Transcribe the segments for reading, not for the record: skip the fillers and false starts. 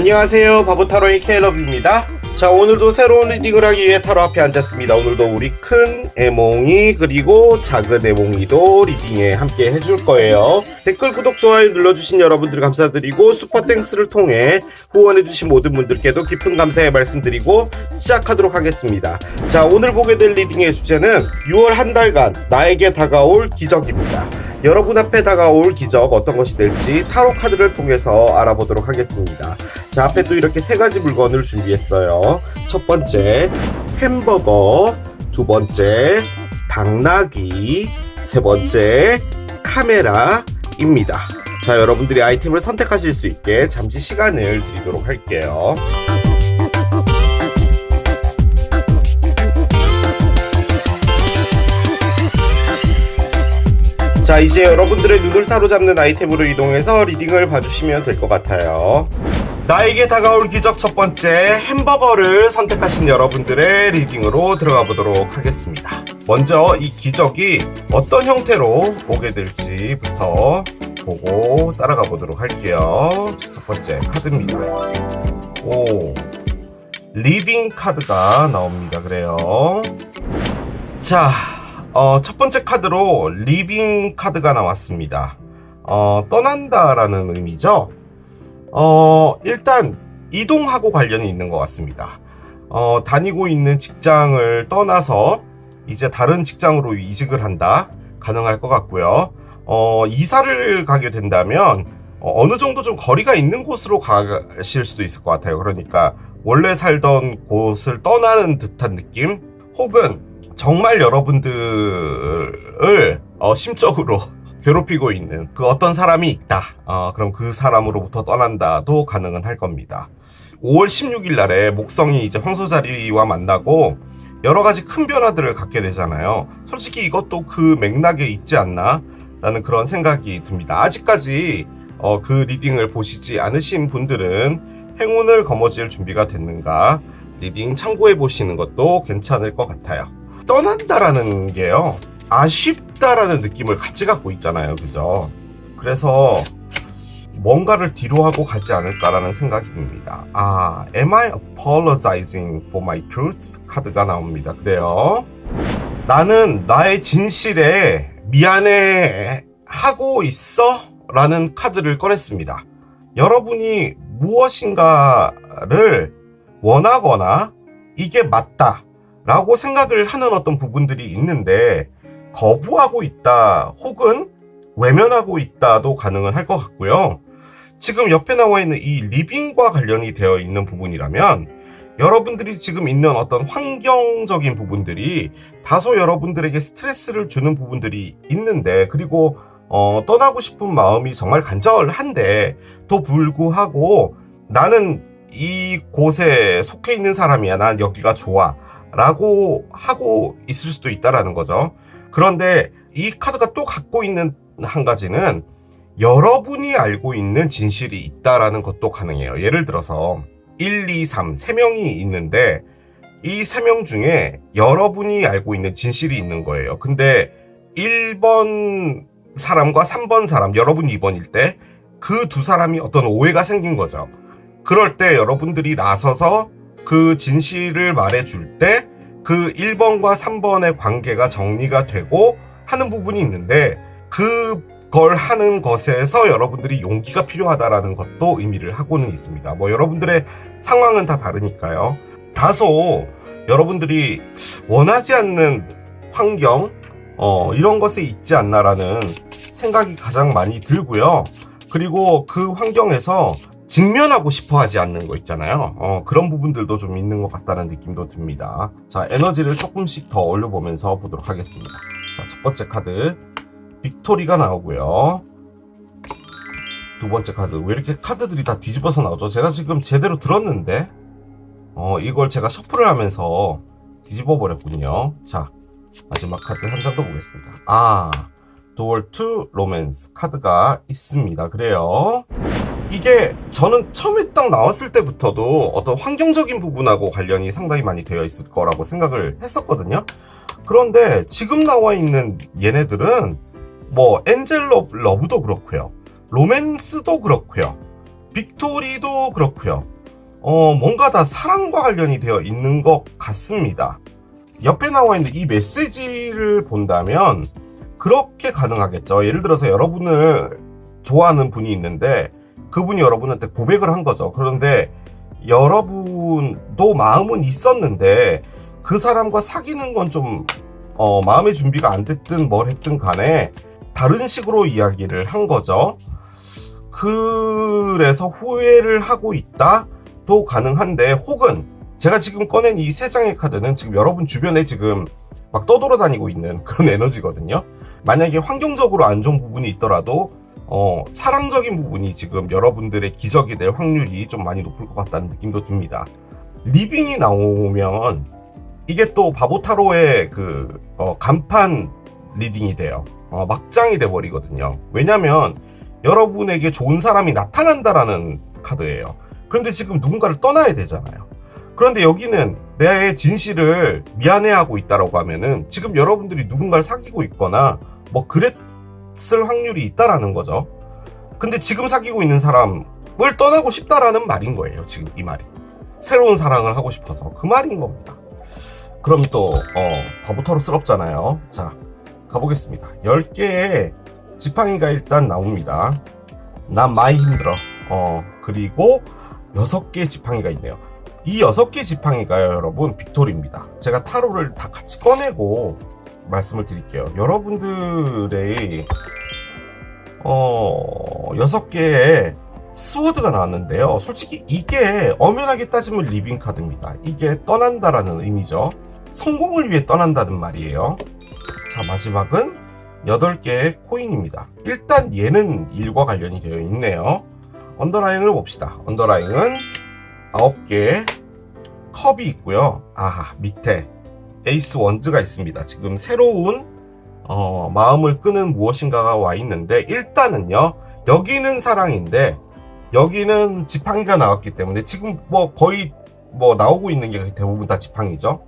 안녕하세요, 바보타로의 케일럽입니다. 자, 오늘도 새로운 리딩을 하기 위해 타로 앞에 앉았습니다. 오늘도 우리 큰 애몽이 그리고 작은 애몽이도 리딩에 함께 해줄 거예요. 댓글, 구독, 좋아요 눌러주신 여러분들 감사드리고 슈퍼땡스를 통해 후원해주신 모든 분들께도 깊은 감사의 말씀드리고 시작하도록 하겠습니다. 자, 오늘 보게 될 리딩의 주제는 6월 한 달간 나에게 다가올 기적입니다. 여러분 앞에 다가올 기적 어떤 것이 될지 타로 카드를 통해서 알아보도록 하겠습니다. 자, 앞에 또 이렇게 세 가지 물건을 준비했어요. 첫 번째 햄버거, 두 번째 당나귀, 세 번째 카메라입니다. 자, 여러분들이 아이템을 선택하실 수 있게 잠시 시간을 드리도록 할게요. 자, 이제 여러분들의 눈을 사로잡는 아이템으로 이동해서 리딩을 봐주시면 될 것 같아요. 나에게 다가올 기적 첫 번째 햄버거를 선택하신 여러분들의 리딩으로 들어가 보도록 하겠습니다. 먼저 이 기적이 어떤 형태로 오게 될지부터 보고 따라가 보도록 할게요. 첫 번째 카드입니다. 오, 리빙 카드가 나옵니다. 그래요. 자, 첫 번째 카드로 리빙 카드가 나왔습니다. 떠난다라는 의미죠. 일단 이동하고 관련이 있는 것 같습니다. 다니고 있는 직장을 떠나서 이제 다른 직장으로 이직을 한다. 가능할 것 같고요. 이사를 가게 된다면 어느 정도 좀 거리가 있는 곳으로 가실 수도 있을 것 같아요. 그러니까 원래 살던 곳을 떠나는 듯한 느낌? 혹은 정말 여러분들을 심적으로 괴롭히고 있는 그 어떤 사람이 있다. 그럼 그 사람으로부터 떠난다도 가능은 할 겁니다. 5월 16일 날에 목성이 이제 황소자리와 만나고 여러 가지 큰 변화들을 갖게 되잖아요. 솔직히 이것도 그 맥락에 있지 않나 라는 그런 생각이 듭니다. 아직까지 그 리딩을 보시지 않으신 분들은 행운을 거머쥘 준비가 됐는가 리딩 참고해 보시는 것도 괜찮을 것 같아요. 떠난다라는 게요, 아쉽다라는 느낌을 같이 갖고 있잖아요. 그죠? 그래서 뭔가를 뒤로 하고 가지 않을까라는 생각이 듭니다. Am I apologizing for my truth? 카드가 나옵니다. 그래요. 나는 나의 진실에 미안해 하고 있어? 라는 카드를 꺼냈습니다. 여러분이 무엇인가를 원하거나 이게 맞다 라고 생각을 하는 어떤 부분들이 있는데 거부하고 있다 혹은 외면하고 있다도 가능은 할 것 같고요. 지금 옆에 나와 있는 이 리빙과 관련이 되어 있는 부분이라면 여러분들이 지금 있는 어떤 환경적인 부분들이 다소 여러분들에게 스트레스를 주는 부분들이 있는데, 그리고 떠나고 싶은 마음이 정말 간절한데 또 불구하고 나는 이곳에 속해 있는 사람이야, 난 여기가 좋아 라고 하고 있을 수도 있다라는 거죠. 그런데 이 카드가 또 갖고 있는 한 가지는 여러분이 알고 있는 진실이 있다라는 것도 가능해요. 예를 들어서 1, 2, 3, 3명이 있는데 이 3명 중에 여러분이 알고 있는 진실이 있는 거예요. 근데 1번 사람과 3번 사람, 여러분이 2번일 때 그 두 사람이 어떤 오해가 생긴 거죠. 그럴 때 여러분들이 나서서 그 진실을 말해줄 때 그 1번과 3번의 관계가 정리가 되고 하는 부분이 있는데, 그걸 하는 것에서 여러분들이 용기가 필요하다라는 것도 의미를 하고는 있습니다. 뭐 여러분들의 상황은 다 다르니까요. 다소 여러분들이 원하지 않는 환경 이런 것에 있지 않나라는 생각이 가장 많이 들고요. 그리고 그 환경에서 직면하고 싶어 하지 않는 거 있잖아요. 그런 부분들도 좀 있는 것 같다는 느낌도 듭니다. 자, 에너지를 조금씩 더 올려보면서 보도록 하겠습니다. 자, 첫 번째 카드 빅토리가 나오고요. 두 번째 카드, 왜 이렇게 카드들이 다 뒤집어서 나오죠? 제가 지금 제대로 들었는데 이걸 제가 셔플을 하면서 뒤집어 버렸군요. 자, 마지막 카드 한 장 더 보겠습니다. Duel to Romance 카드가 있습니다. 그래요. 이게 저는 처음에 딱 나왔을 때부터도 어떤 환경적인 부분하고 관련이 상당히 많이 되어 있을 거라고 생각을 했었거든요. 그런데 지금 나와 있는 얘네들은 뭐 엔젤 러브도 그렇고요, 로맨스도 그렇고요, 빅토리도 그렇고요. 뭔가 다 사랑과 관련이 되어 있는 것 같습니다. 옆에 나와 있는 이 메시지를 본다면 그렇게 가능하겠죠. 예를 들어서 여러분을 좋아하는 분이 있는데 그분이 여러분한테 고백을 한 거죠. 그런데 여러분도 마음은 있었는데 그 사람과 사귀는 건 좀 마음의 준비가 안 됐든 뭘 했든 간에 다른 식으로 이야기를 한 거죠. 그래서 후회를 하고 있다도 가능한데, 혹은 제가 지금 꺼낸 이 세 장의 카드는 지금 여러분 주변에 지금 막 떠돌아다니고 있는 그런 에너지거든요. 만약에 환경적으로 안 좋은 부분이 있더라도 사랑적인 부분이 지금 여러분들의 기적이 될 확률이 좀 많이 높을 것 같다는 느낌도 듭니다. 리빙이 나오면 이게 또 바보타로의 그 간판 리딩이 돼요. 막장이 돼버리거든요. 왜냐면 여러분에게 좋은 사람이 나타난다라는 카드예요. 그런데 지금 누군가를 떠나야 되잖아요. 그런데 여기는 내 진실을 미안해하고 있다라고 하면은 지금 여러분들이 누군가를 사귀고 있거나 뭐 그랬을 확률이 있다라는 거죠. 근데 지금 사귀고 있는 사람을 떠나고 싶다라는 말인 거예요. 지금 이 말이. 새로운 사랑을 하고 싶어서 그 말인 겁니다. 그럼 또 바보타로스럽잖아요. 자, 가보겠습니다. 10개의 지팡이가 일단 나옵니다. 난 많이 힘들어. 그리고 6개의 지팡이가 있네요. 이 6개 지팡이가요, 여러분, 빅토리입니다. 제가 타로를 다 같이 꺼내고 말씀을 드릴게요. 여러분들의 6개의 스워드가 나왔는데요. 솔직히 이게 엄연하게 따지면 리빙 카드입니다. 이게 떠난다라는 의미죠. 성공을 위해 떠난다는 말이에요. 자, 마지막은 8개의 코인입니다. 일단 얘는 일과 관련이 되어 있네요. 언더라잉을 봅시다. 언더라잉은 9개의 컵이 있고요. 밑에 에이스 원즈가 있습니다. 지금 새로운 마음을 끄는 무엇인가가 와 있는데, 일단은요, 여기는 사랑인데 여기는 지팡이가 나왔기 때문에 지금 거의 나오고 있는 게 대부분 다 지팡이죠.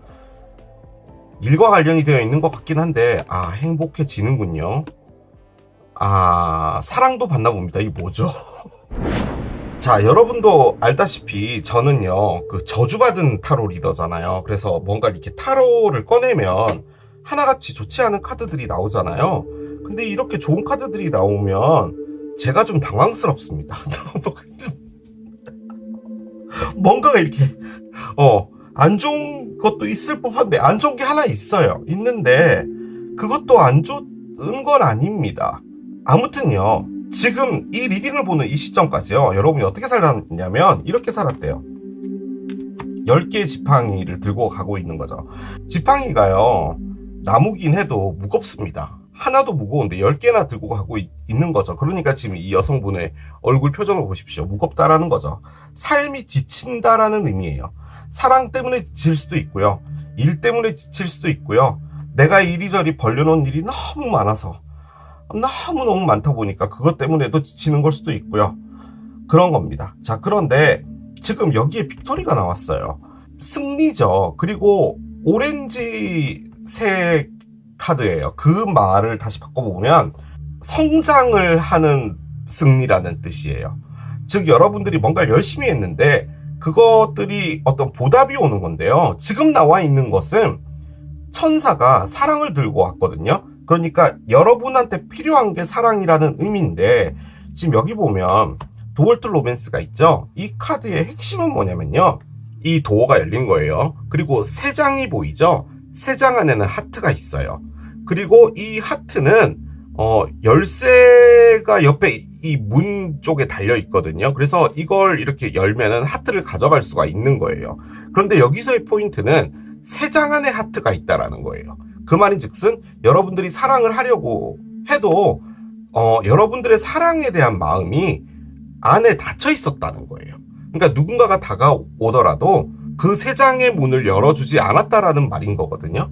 일과 관련이 되어 있는 것 같긴 한데, 행복해지는군요. 사랑도 받나 봅니다. 이게 뭐죠? 자, 여러분도 알다시피 저는요, 그 저주받은 타로 리더잖아요. 그래서 뭔가 이렇게 타로를 꺼내면 하나같이 좋지 않은 카드들이 나오잖아요. 근데 이렇게 좋은 카드들이 나오면 제가 좀 당황스럽습니다. 뭔가가 이렇게 안 좋은 것도 있을 법한데, 안 좋은 게 하나 있는데 그것도 안 좋은 건 아닙니다. 아무튼요, 지금 이 리딩을 보는 이 시점까지요, 여러분이 어떻게 살았냐면 이렇게 살았대요. 10개의 지팡이를 들고 가고 있는 거죠. 지팡이가요, 나무긴 해도 무겁습니다. 하나도 무거운데 10개나 들고 가고 있는 거죠. 그러니까 지금 이 여성분의 얼굴 표정을 보십시오. 무겁다라는 거죠. 삶이 지친다라는 의미예요. 사랑 때문에 지칠 수도 있고요. 일 때문에 지칠 수도 있고요. 내가 이리저리 벌려놓은 일이 너무 많아서, 너무너무 많다 보니까 그것 때문에도 지치는 걸 수도 있고요. 그런 겁니다. 자, 그런데 지금 여기에 빅토리가 나왔어요. 승리죠. 그리고 오렌지색 카드예요. 그 말을 다시 바꿔보면 성장을 하는 승리라는 뜻이에요. 즉, 여러분들이 뭔가 열심히 했는데 그것들이 어떤 보답이 오는 건데요. 지금 나와 있는 것은 천사가 사랑을 들고 왔거든요. 그러니까 여러분한테 필요한 게 사랑이라는 의미인데, 지금 여기 보면 도어트 로맨스가 있죠. 이 카드의 핵심은 뭐냐면요, 이 도어가 열린 거예요. 그리고 3장이 보이죠. 3장 안에는 하트가 있어요. 그리고 이 하트는 열쇠가 옆에 이 문 쪽에 달려 있거든요. 그래서 이걸 이렇게 열면은 하트를 가져갈 수가 있는 거예요. 그런데 여기서의 포인트는 3장 안에 하트가 있다라는 거예요. 그 말인즉슨 여러분들이 사랑을 하려고 해도 여러분들의 사랑에 대한 마음이 안에 닫혀 있었다는 거예요. 그러니까 누군가가 다가오더라도 그 3장의 문을 열어주지 않았다라는 말인 거거든요.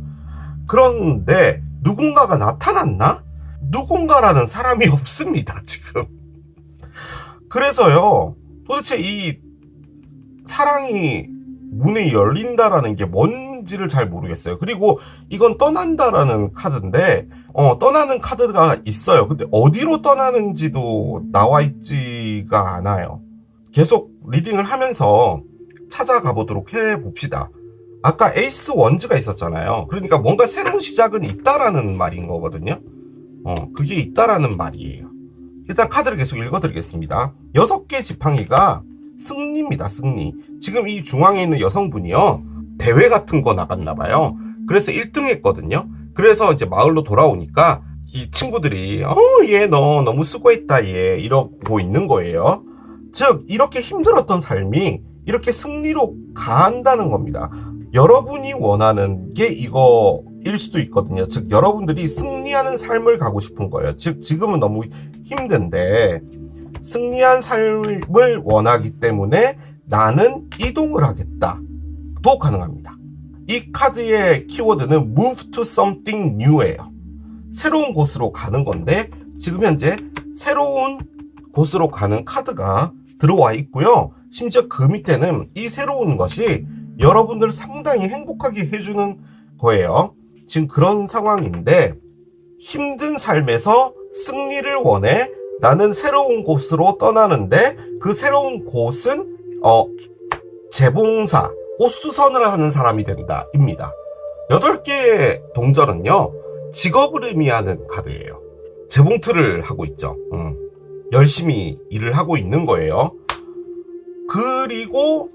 그런데 누군가가 나타났나? 누군가라는 사람이 없습니다, 지금. 그래서요, 도대체 이 사랑이 문이 열린다라는 게 뭔지를 잘 모르겠어요. 그리고 이건 떠난다라는 카드인데, 떠나는 카드가 있어요. 근데 어디로 떠나는지도 나와 있지가 않아요. 계속 리딩을 하면서 찾아가 보도록 해봅시다. 아까 에이스 원즈가 있었잖아요. 그러니까 뭔가 새로운 시작은 있다라는 말인 거거든요. 그게 있다라는 말이에요. 일단 카드를 계속 읽어드리겠습니다. 6개 지팡이가 승리입니다. 승리. 지금 이 중앙에 있는 여성분이요, 대회 같은 거 나갔나봐요. 그래서 1등 했거든요. 그래서 이제 마을로 돌아오니까 이 친구들이 얘 너 너무 수고했다 얘 이러고 있는 거예요. 즉 이렇게 힘들었던 삶이 이렇게 승리로 간다는 겁니다. 여러분이 원하는 게 이거일 수도 있거든요. 즉 여러분들이 승리하는 삶을 가고 싶은 거예요. 즉 지금은 너무 힘든데 승리한 삶을 원하기 때문에 나는 이동을 하겠다도 가능합니다. 이 카드의 키워드는 move to something new예요. 새로운 곳으로 가는 건데 지금 현재 새로운 곳으로 가는 카드가 들어와 있고요. 심지어 그 밑에는 이 새로운 것이 여러분들을 상당히 행복하게 해주는 거예요. 지금 그런 상황인데 힘든 삶에서 승리를 원해 나는 새로운 곳으로 떠나는데 그 새로운 곳은 재봉사, 옷수선을 하는 사람이 된다 입니다. 8개의 동전은요 직업을 의미하는 카드예요. 재봉틀을 하고 있죠. 열심히 일을 하고 있는 거예요. 그리고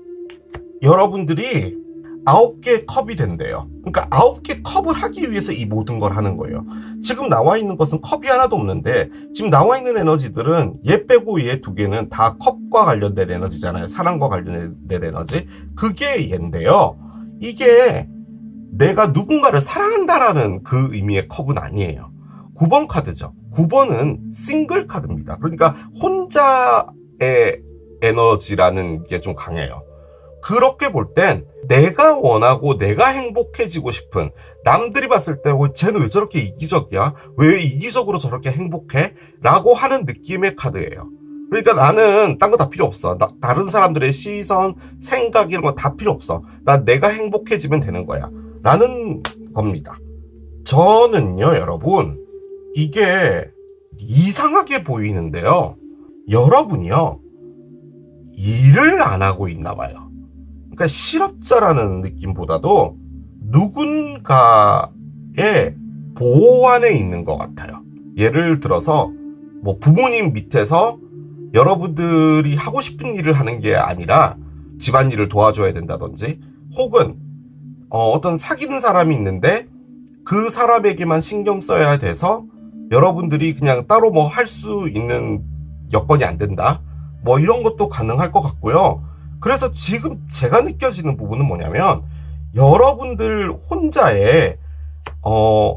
여러분들이 9개의 컵이 된대요. 그러니까 9개 컵을 하기 위해서 이 모든 걸 하는 거예요. 지금 나와 있는 것은 컵이 하나도 없는데 지금 나와 있는 에너지들은 얘 빼고 얘 2개는 다 컵과 관련된 에너지잖아요. 사랑과 관련된 에너지. 그게 얘인데요. 이게 내가 누군가를 사랑한다라는 그 의미의 컵은 아니에요. 9번 카드죠. 9번은 싱글 카드입니다. 그러니까 혼자의 에너지라는 게 좀 강해요. 그렇게 볼 땐 내가 원하고 내가 행복해지고 싶은, 남들이 봤을 때 쟤는 왜 저렇게 이기적이야? 왜 이기적으로 저렇게 행복해? 라고 하는 느낌의 카드예요. 그러니까 나는 딴 거 다 필요 없어. 다른 사람들의 시선, 생각 이런 거 다 필요 없어. 난 내가 행복해지면 되는 거야 라는 겁니다. 저는요 여러분 이게 이상하게 보이는데요, 여러분이요 일을 안 하고 있나 봐요. 그러니까 실업자라는 느낌보다도 누군가의 보호 안에 있는 것 같아요. 예를 들어서 뭐 부모님 밑에서 여러분들이 하고 싶은 일을 하는 게 아니라 집안일을 도와줘야 된다든지, 혹은 어떤 사귀는 사람이 있는데 그 사람에게만 신경 써야 돼서 여러분들이 그냥 따로 뭐 할 수 있는 여건이 안 된다, 뭐 이런 것도 가능할 것 같고요. 그래서 지금 제가 느껴지는 부분은 뭐냐면 여러분들 혼자의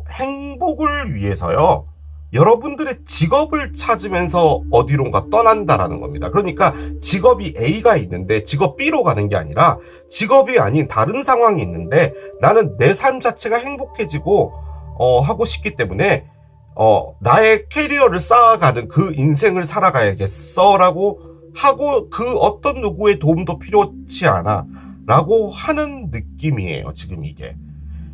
행복을 위해서요 여러분들의 직업을 찾으면서 어디론가 떠난다라는 겁니다. 그러니까 직업이 A가 있는데 직업 B로 가는 게 아니라 직업이 아닌 다른 상황이 있는데 나는 내 삶 자체가 행복해지고 하고 싶기 때문에 나의 캐리어를 쌓아가는 그 인생을 살아가야겠어 라고 하고 그 어떤 누구의 도움도 필요치 않아 라고 하는 느낌이에요 지금 이게.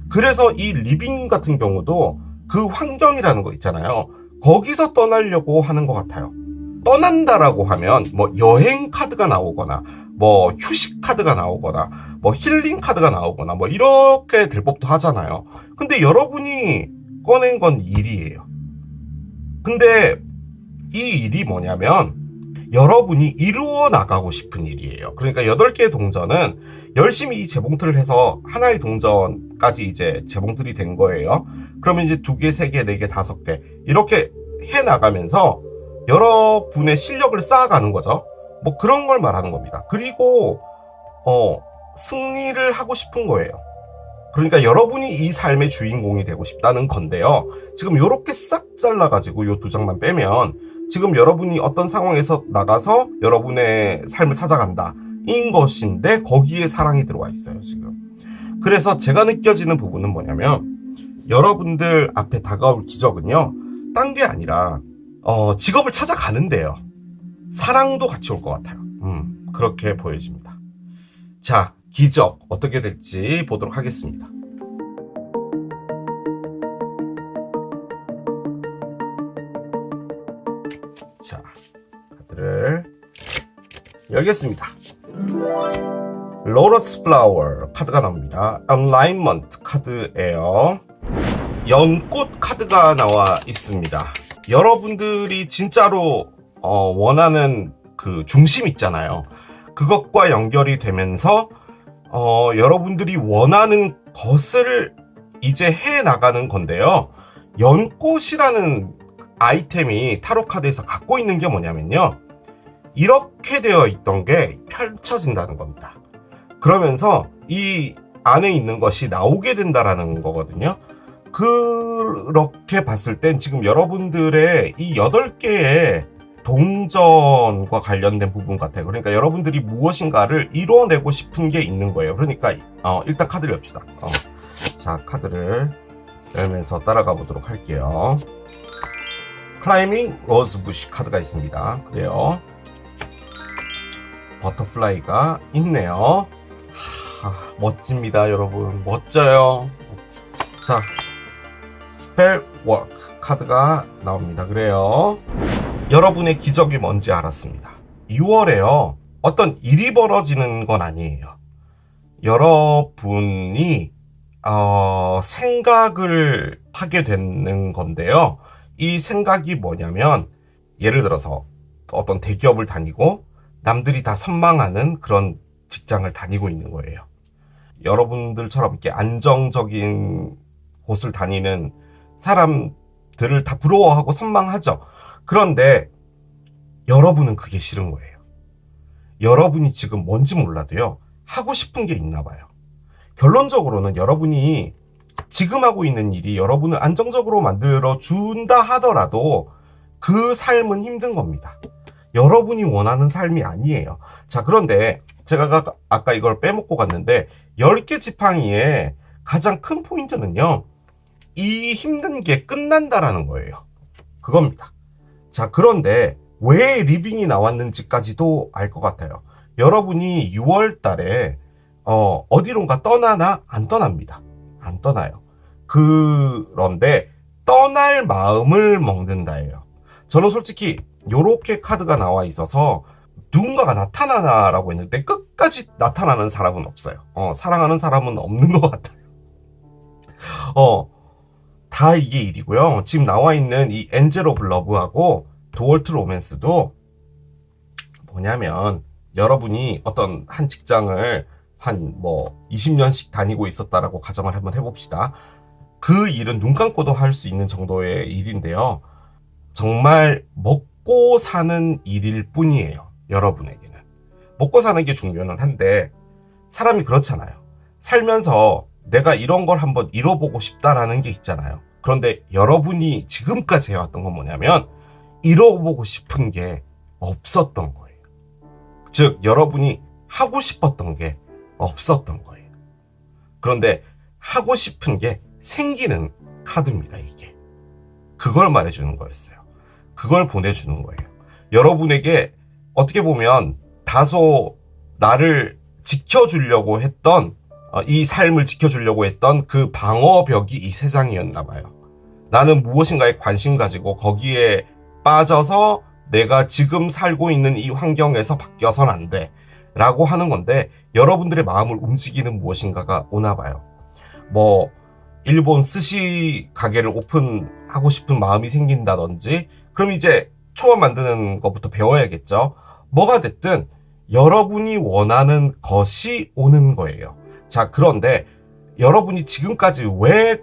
그래서 이 리빙 같은 경우도 그 환경이라는 거 있잖아요, 거기서 떠나려고 하는 것 같아요. 떠난다라고 하면 뭐 여행 카드가 나오거나 뭐 휴식 카드가 나오거나 뭐 힐링 카드가 나오거나 뭐 이렇게 될 법도 하잖아요. 근데 여러분이 꺼낸 건 일이에요. 근데 이 일이 뭐냐면 여러분이 이루어 나가고 싶은 일이에요. 그러니까 8개의 동전은 열심히 이 재봉틀을 해서 하나의 동전까지 이제 재봉틀이 된 거예요. 그러면 이제 2개, 3개, 4개, 5개 이렇게 해 나가면서 여러분의 실력을 쌓아가는 거죠. 뭐 그런 걸 말하는 겁니다. 그리고 승리를 하고 싶은 거예요. 그러니까 여러분이 이 삶의 주인공이 되고 싶다는 건데요. 지금 요렇게 싹 잘라가지고 요 2장만 빼면 지금 여러분이 어떤 상황에서 나가서 여러분의 삶을 찾아간다 인 것인데 거기에 사랑이 들어와 있어요 지금. 그래서 제가 느껴지는 부분은 뭐냐면 여러분들 앞에 다가올 기적은요 딴 게 아니라 직업을 찾아가는데요 사랑도 같이 올 것 같아요. 그렇게 보여집니다. 자, 기적 어떻게 될지 보도록 하겠습니다. 자, 카드를 열겠습니다. 로러스 플라워 카드가 나옵니다. 얼라인먼트 카드예요. 연꽃 카드가 나와 있습니다. 여러분들이 진짜로 원하는 그 중심 있잖아요. 그것과 연결이 되면서 여러분들이 원하는 것을 이제 해 나가는 건데요. 연꽃이라는 아이템이 타로 카드에서 갖고 있는 게 뭐냐면요, 이렇게 되어 있던 게 펼쳐진다는 겁니다. 그러면서 이 안에 있는 것이 나오게 된다라는 거거든요. 그렇게 봤을 땐 지금 여러분들의 이 8개의 동전과 관련된 부분 같아요. 그러니까 여러분들이 무엇인가를 이뤄내고 싶은 게 있는 거예요. 그러니까 일단 카드를 엽시다. 자, 카드를 열면서 따라가 보도록 할게요. 클라이밍 로즈부시 카드가 있습니다. 그래요. 버터플라이가 있네요. 멋집니다, 여러분. 멋져요. 자, 스펠 워크 카드가 나옵니다. 그래요. 여러분의 기적이 뭔지 알았습니다. 6월에요. 어떤 일이 벌어지는 건 아니에요. 여러분이 생각을 하게 되는 건데요. 이 생각이 뭐냐면, 예를 들어서 어떤 대기업을 다니고 남들이 다 선망하는 그런 직장을 다니고 있는 거예요. 여러분들처럼 이렇게 안정적인 곳을 다니는 사람들을 다 부러워하고 선망하죠. 그런데 여러분은 그게 싫은 거예요. 여러분이 지금 뭔지 몰라도요, 하고 싶은 게 있나 봐요. 결론적으로는 여러분이 지금 하고 있는 일이 여러분을 안정적으로 만들어 준다 하더라도 그 삶은 힘든 겁니다. 여러분이 원하는 삶이 아니에요. 자, 그런데 제가 아까 이걸 빼먹고 갔는데 10개 지팡이의 가장 큰 포인트는요, 이 힘든 게 끝난다라는 거예요. 그겁니다. 자, 그런데 왜 리빙이 나왔는지까지도 알 것 같아요. 여러분이 6월 달에 어디론가 떠나나? 안 떠납니다. 안 떠나요. 그런데 떠날 마음을 먹는다예요. 저는 솔직히 요렇게 카드가 나와 있어서 누군가가 나타나나라고 했는데 끝까지 나타나는 사람은 없어요. 사랑하는 사람은 없는 것 같아요. 다 이게 일이고요. 지금 나와 있는 이 엔젤 오브 러브하고 도월트 로맨스도 뭐냐면, 여러분이 어떤 한 직장을 한 20년씩 다니고 있었다라고 가정을 한번 해봅시다. 그 일은 눈 감고도 할 수 있는 정도의 일인데요. 정말 먹고 사는 일일 뿐이에요. 여러분에게는. 먹고 사는 게 중요는 한데, 사람이 그렇잖아요. 살면서 내가 이런 걸 한번 이뤄보고 싶다라는 게 있잖아요. 그런데 여러분이 지금까지 해왔던 건 뭐냐면, 이뤄보고 싶은 게 없었던 거예요. 즉, 여러분이 하고 싶었던 게 없었던 거예요. 그런데 하고 싶은 게 생기는 카드입니다, 이게. 그걸 말해주는 거였어요. 그걸 보내주는 거예요. 여러분에게 어떻게 보면 다소 나를 지켜주려고 했던, 이 삶을 지켜주려고 했던 그 방어벽이 이 세 장이었나 봐요. 나는 무엇인가에 관심 가지고 거기에 빠져서 내가 지금 살고 있는 이 환경에서 바뀌어서는 안 돼 라고 하는 건데, 여러분들의 마음을 움직이는 무엇인가가 오나 봐요. 일본 스시 가게를 오픈하고 싶은 마음이 생긴다든지, 그럼 이제 초밥 만드는 것부터 배워야겠죠. 뭐가 됐든 여러분이 원하는 것이 오는 거예요. 자, 그런데 여러분이 지금까지 왜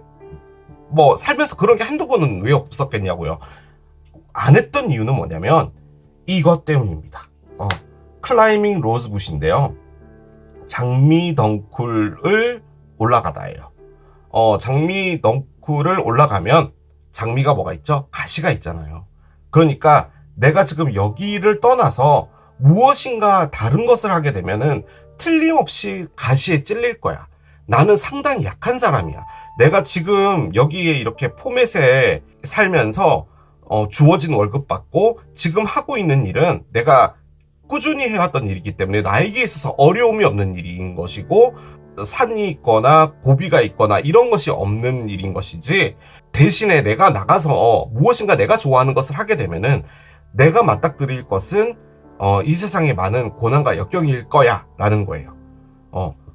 살면서 그런 게 한두 번은 왜 없었겠냐고요. 안 했던 이유는 뭐냐면 이것 때문입니다. 클라이밍 로즈부시인데요. 장미 덩쿨을 올라가다예요. 장미 덩쿨을 올라가면 장미가 뭐가 있죠? 가시가 있잖아요. 그러니까 내가 지금 여기를 떠나서 무엇인가 다른 것을 하게 되면은 틀림없이 가시에 찔릴 거야. 나는 상당히 약한 사람이야. 내가 지금 여기에 이렇게 포맷에 살면서 주어진 월급 받고 지금 하고 있는 일은 내가 꾸준히 해왔던 일이기 때문에 나에게 있어서 어려움이 없는 일인 것이고, 산이 있거나 고비가 있거나 이런 것이 없는 일인 것이지, 대신에 내가 나가서 무엇인가 내가 좋아하는 것을 하게 되면은 내가 맞닥뜨릴 것은 이 세상에 많은 고난과 역경일 거야 라는 거예요.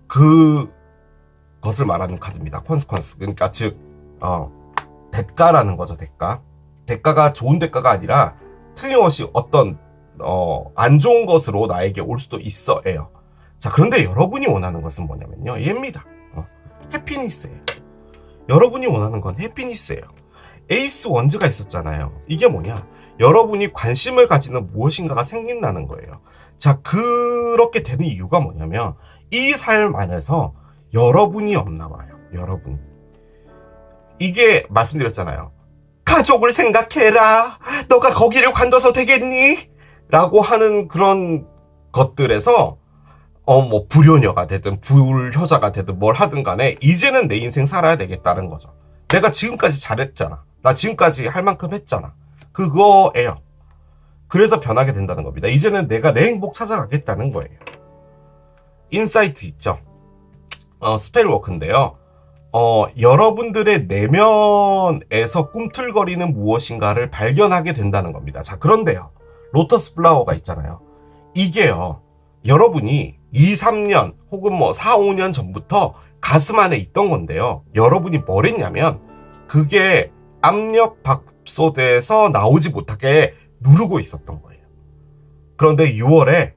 그것을 말하는 카드입니다. 콘스퀀스. 그러니까 즉 대가라는 거죠. 대가가 좋은 대가가 아니라 틀림없이 어떤 안 좋은 것으로 나에게 올 수도 있어요. 자, 그런데 여러분이 원하는 것은 뭐냐면요, 얘입니다. 해피니스예요. 여러분이 원하는 건 해피니스예요. 에이스 원즈가 있었잖아요. 이게 뭐냐, 여러분이 관심을 가지는 무엇인가가 생긴다는 거예요. 자, 그렇게 되는 이유가 뭐냐면 이 삶 안에서 여러분이 없나 봐요. 여러분. 이게 말씀드렸잖아요. 가족을 생각해라. 너가 거기를 관둬서 되겠니? 라고 하는 그런 것들에서 뭐 불효녀가 되든 불효자가 되든 뭘 하든 간에 이제는 내 인생 살아야 되겠다는 거죠. 내가 지금까지 잘했잖아. 나 지금까지 할 만큼 했잖아. 그거예요. 그래서 변하게 된다는 겁니다. 이제는 내가 내 행복 찾아가겠다는 거예요. 인사이트 있죠. 스펠워크인데요. 여러분들의 내면에서 꿈틀거리는 무엇인가를 발견하게 된다는 겁니다. 자, 그런데요. 로터스 플라워가 있잖아요. 이게요, 여러분이 2, 3년 혹은 뭐 4, 5년 전부터 가슴 안에 있던 건데요. 여러분이 뭘 했냐면 그게 압력밥솥에서 나오지 못하게 누르고 있었던 거예요. 그런데 6월에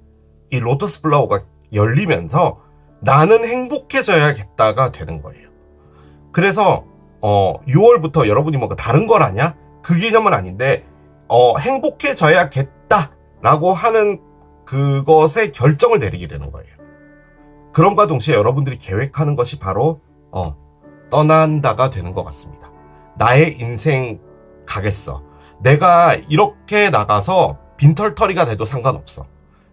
이 로터스 플라워가 열리면서 나는 행복해져야겠다가 되는 거예요. 그래서 6월부터 여러분이 뭔가 다른 걸 하냐? 그 개념은 아닌데 행복해져야겠다라고 하는 그것에 결정을 내리게 되는 거예요. 그럼과 동시에 여러분들이 계획하는 것이 바로 떠난다가 되는 것 같습니다. 나의 인생 가겠어. 내가 이렇게 나가서 빈털터리가 돼도 상관없어.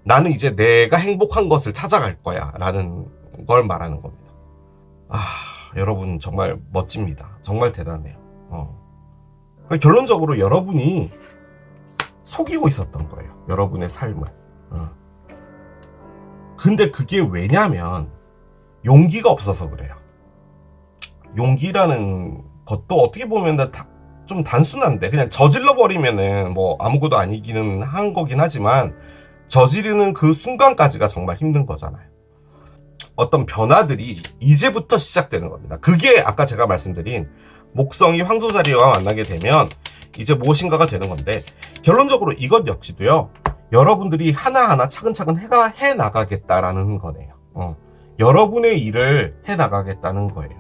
나는 이제 내가 행복한 것을 찾아갈 거야 라는 걸 말하는 겁니다. 여러분 정말 멋집니다. 정말 대단해요. 결론적으로 여러분이 속이고 있었던 거예요. 여러분의 삶을. 근데 그게 왜냐면 용기가 없어서 그래요. 용기라는 것도 어떻게 보면 좀 단순한데 그냥 저질러 버리면은 뭐 아무것도 아니기는 한 거긴 하지만 저지르는 그 순간까지가 정말 힘든 거잖아요. 어떤 변화들이 이제부터 시작되는 겁니다. 그게 아까 제가 말씀드린 목성이 황소자리와 만나게 되면 이제 무엇인가가 되는 건데, 결론적으로 이것 역시도요, 여러분들이 하나하나 차근차근 해 나가겠다라는 거네요. 여러분의 일을 해 나가겠다는 거예요.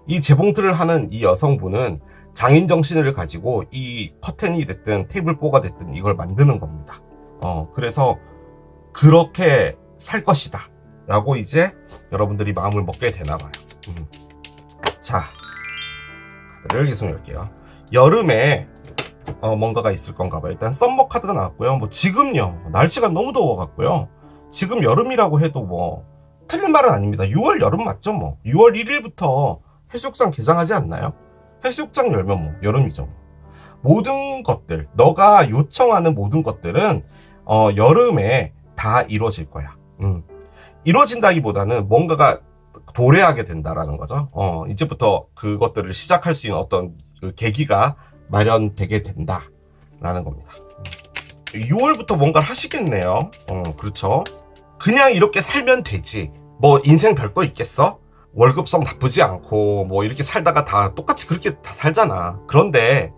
이 재봉틀을 하는 이 여성분은 장인 정신을 가지고 이 커튼이 됐든 테이블보가 됐든 이걸 만드는 겁니다. 그래서 그렇게 살 것이다 라고 이제 여러분들이 마음을 먹게 되나 봐요. 자, 카드를 계속 열게요. 여름에 뭔가가 있을 건가 봐요. 일단 썸머 카드가 나왔고요. 뭐 지금요, 날씨가 너무 더워 갖고요. 지금 여름이라고 해도 뭐 틀린 말은 아닙니다. 6월 여름 맞죠? 뭐 6월 1일부터 해수욕장 개장하지 않나요? 해수욕장 열면 뭐 여름이죠. 모든 것들, 너가 요청하는 모든 것들은 여름에 다 이루어질 거야. 이루어진다기보다는 뭔가가 도래하게 된다라는 거죠. 이제부터 그것들을 시작할 수 있는 어떤 그 계기가 마련되게 된다라는 겁니다. 6월부터 뭔가를 하시겠네요. 그렇죠. 그냥 이렇게 살면 되지. 뭐 인생 별거 있겠어? 월급성 나쁘지 않고 뭐 이렇게 살다가 다 똑같이 그렇게 다 살잖아. 그런데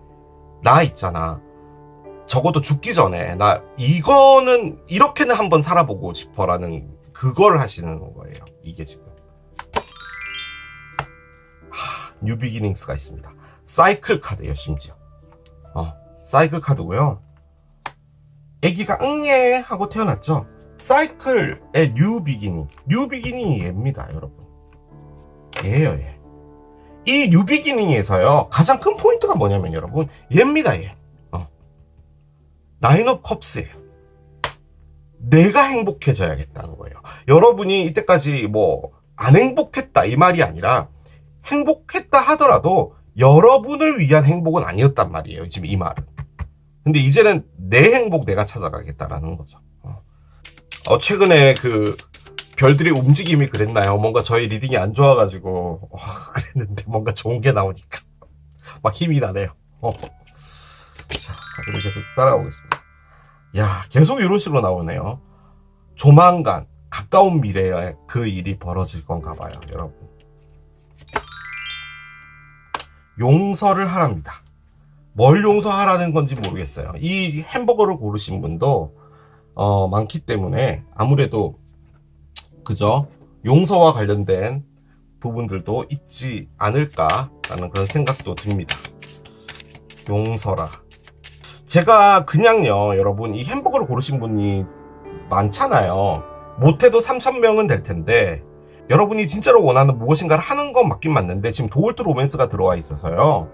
나 있잖아. 적어도 죽기 전에 나 이거는 이렇게는 한번 살아보고 싶어라는 그걸 하시는 거예요. 이게 지금 뉴 비기닝스가 있습니다. 사이클 카드예요. 심지어 사이클 카드고요. 애기가 응예 하고 태어났죠. 사이클의 뉴 비기닝이 얘입니다. 여러분, 얘예요. 얘. 이 뉴 비기닝에서요 가장 큰 포인트가 뭐냐면 여러분, 얘입니다. 얘. 나인 업 컵스예요. 내가 행복해져야겠다는 거예요. 여러분이 이때까지 뭐 안 행복했다 이 말이 아니라 행복했다 하더라도 여러분을 위한 행복은 아니었단 말이에요. 지금 이 말은. 근데 이제는 내 행복 내가 찾아가겠다라는 거죠. 최근에 그 별들의 움직임이 그랬나요? 뭔가 저희 리딩이 안 좋아가지고 그랬는데 뭔가 좋은 게 나오니까 막 힘이 나네요. 자, 카드를 계속 따라오겠습니다. 야, 계속 이런 식으로 나오네요. 조만간 가까운 미래에 그 일이 벌어질 건가 봐요, 여러분. 용서를 하랍니다. 뭘 용서하라는 건지 모르겠어요. 이 햄버거를 고르신 분도 많기 때문에 아무래도 그죠? 용서와 관련된 부분들도 있지 않을까라는 그런 생각도 듭니다. 용서라. 제가 그냥요, 여러분, 이 햄버거를 고르신 분이 많잖아요. 못해도 3,000명은 될 텐데, 여러분이 진짜로 원하는 무엇인가를 하는 건 맞긴 맞는데, 지금 도월트 로맨스가 들어와 있어서요.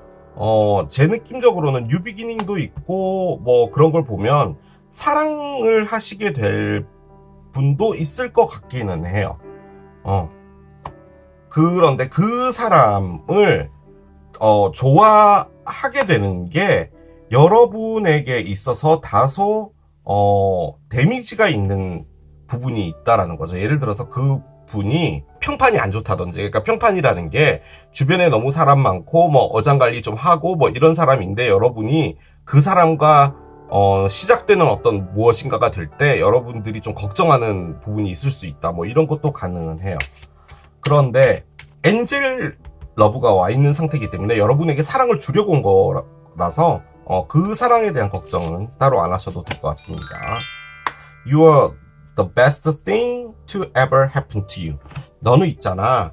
제 느낌적으로는 뉴비기닝도 있고, 뭐 그런 걸 보면 사랑을 하시게 될 분도 있을 것 같기는 해요. 그런데 그 사람을 좋아하게 되는 게 여러분에게 있어서 다소 데미지가 있는 부분이 있다라는 거죠. 예를 들어서 그 분이 평판이 안 좋다든지, 그러니까 평판이라는 게 주변에 너무 사람 많고 뭐 어장관리 좀 하고 뭐 이런 사람인데, 여러분이 그 사람과 시작되는 어떤 무엇인가가 될 때 여러분들이 좀 걱정하는 부분이 있을 수 있다, 뭐 이런 것도 가능은 해요. 그런데 엔젤 러브가 와 있는 상태이기 때문에 여러분에게 사랑을 주려고 온 거라서 그 사랑에 대한 걱정은 따로 안 하셔도 될 것 같습니다. You are the best thing to ever happen to you. 너는 있잖아,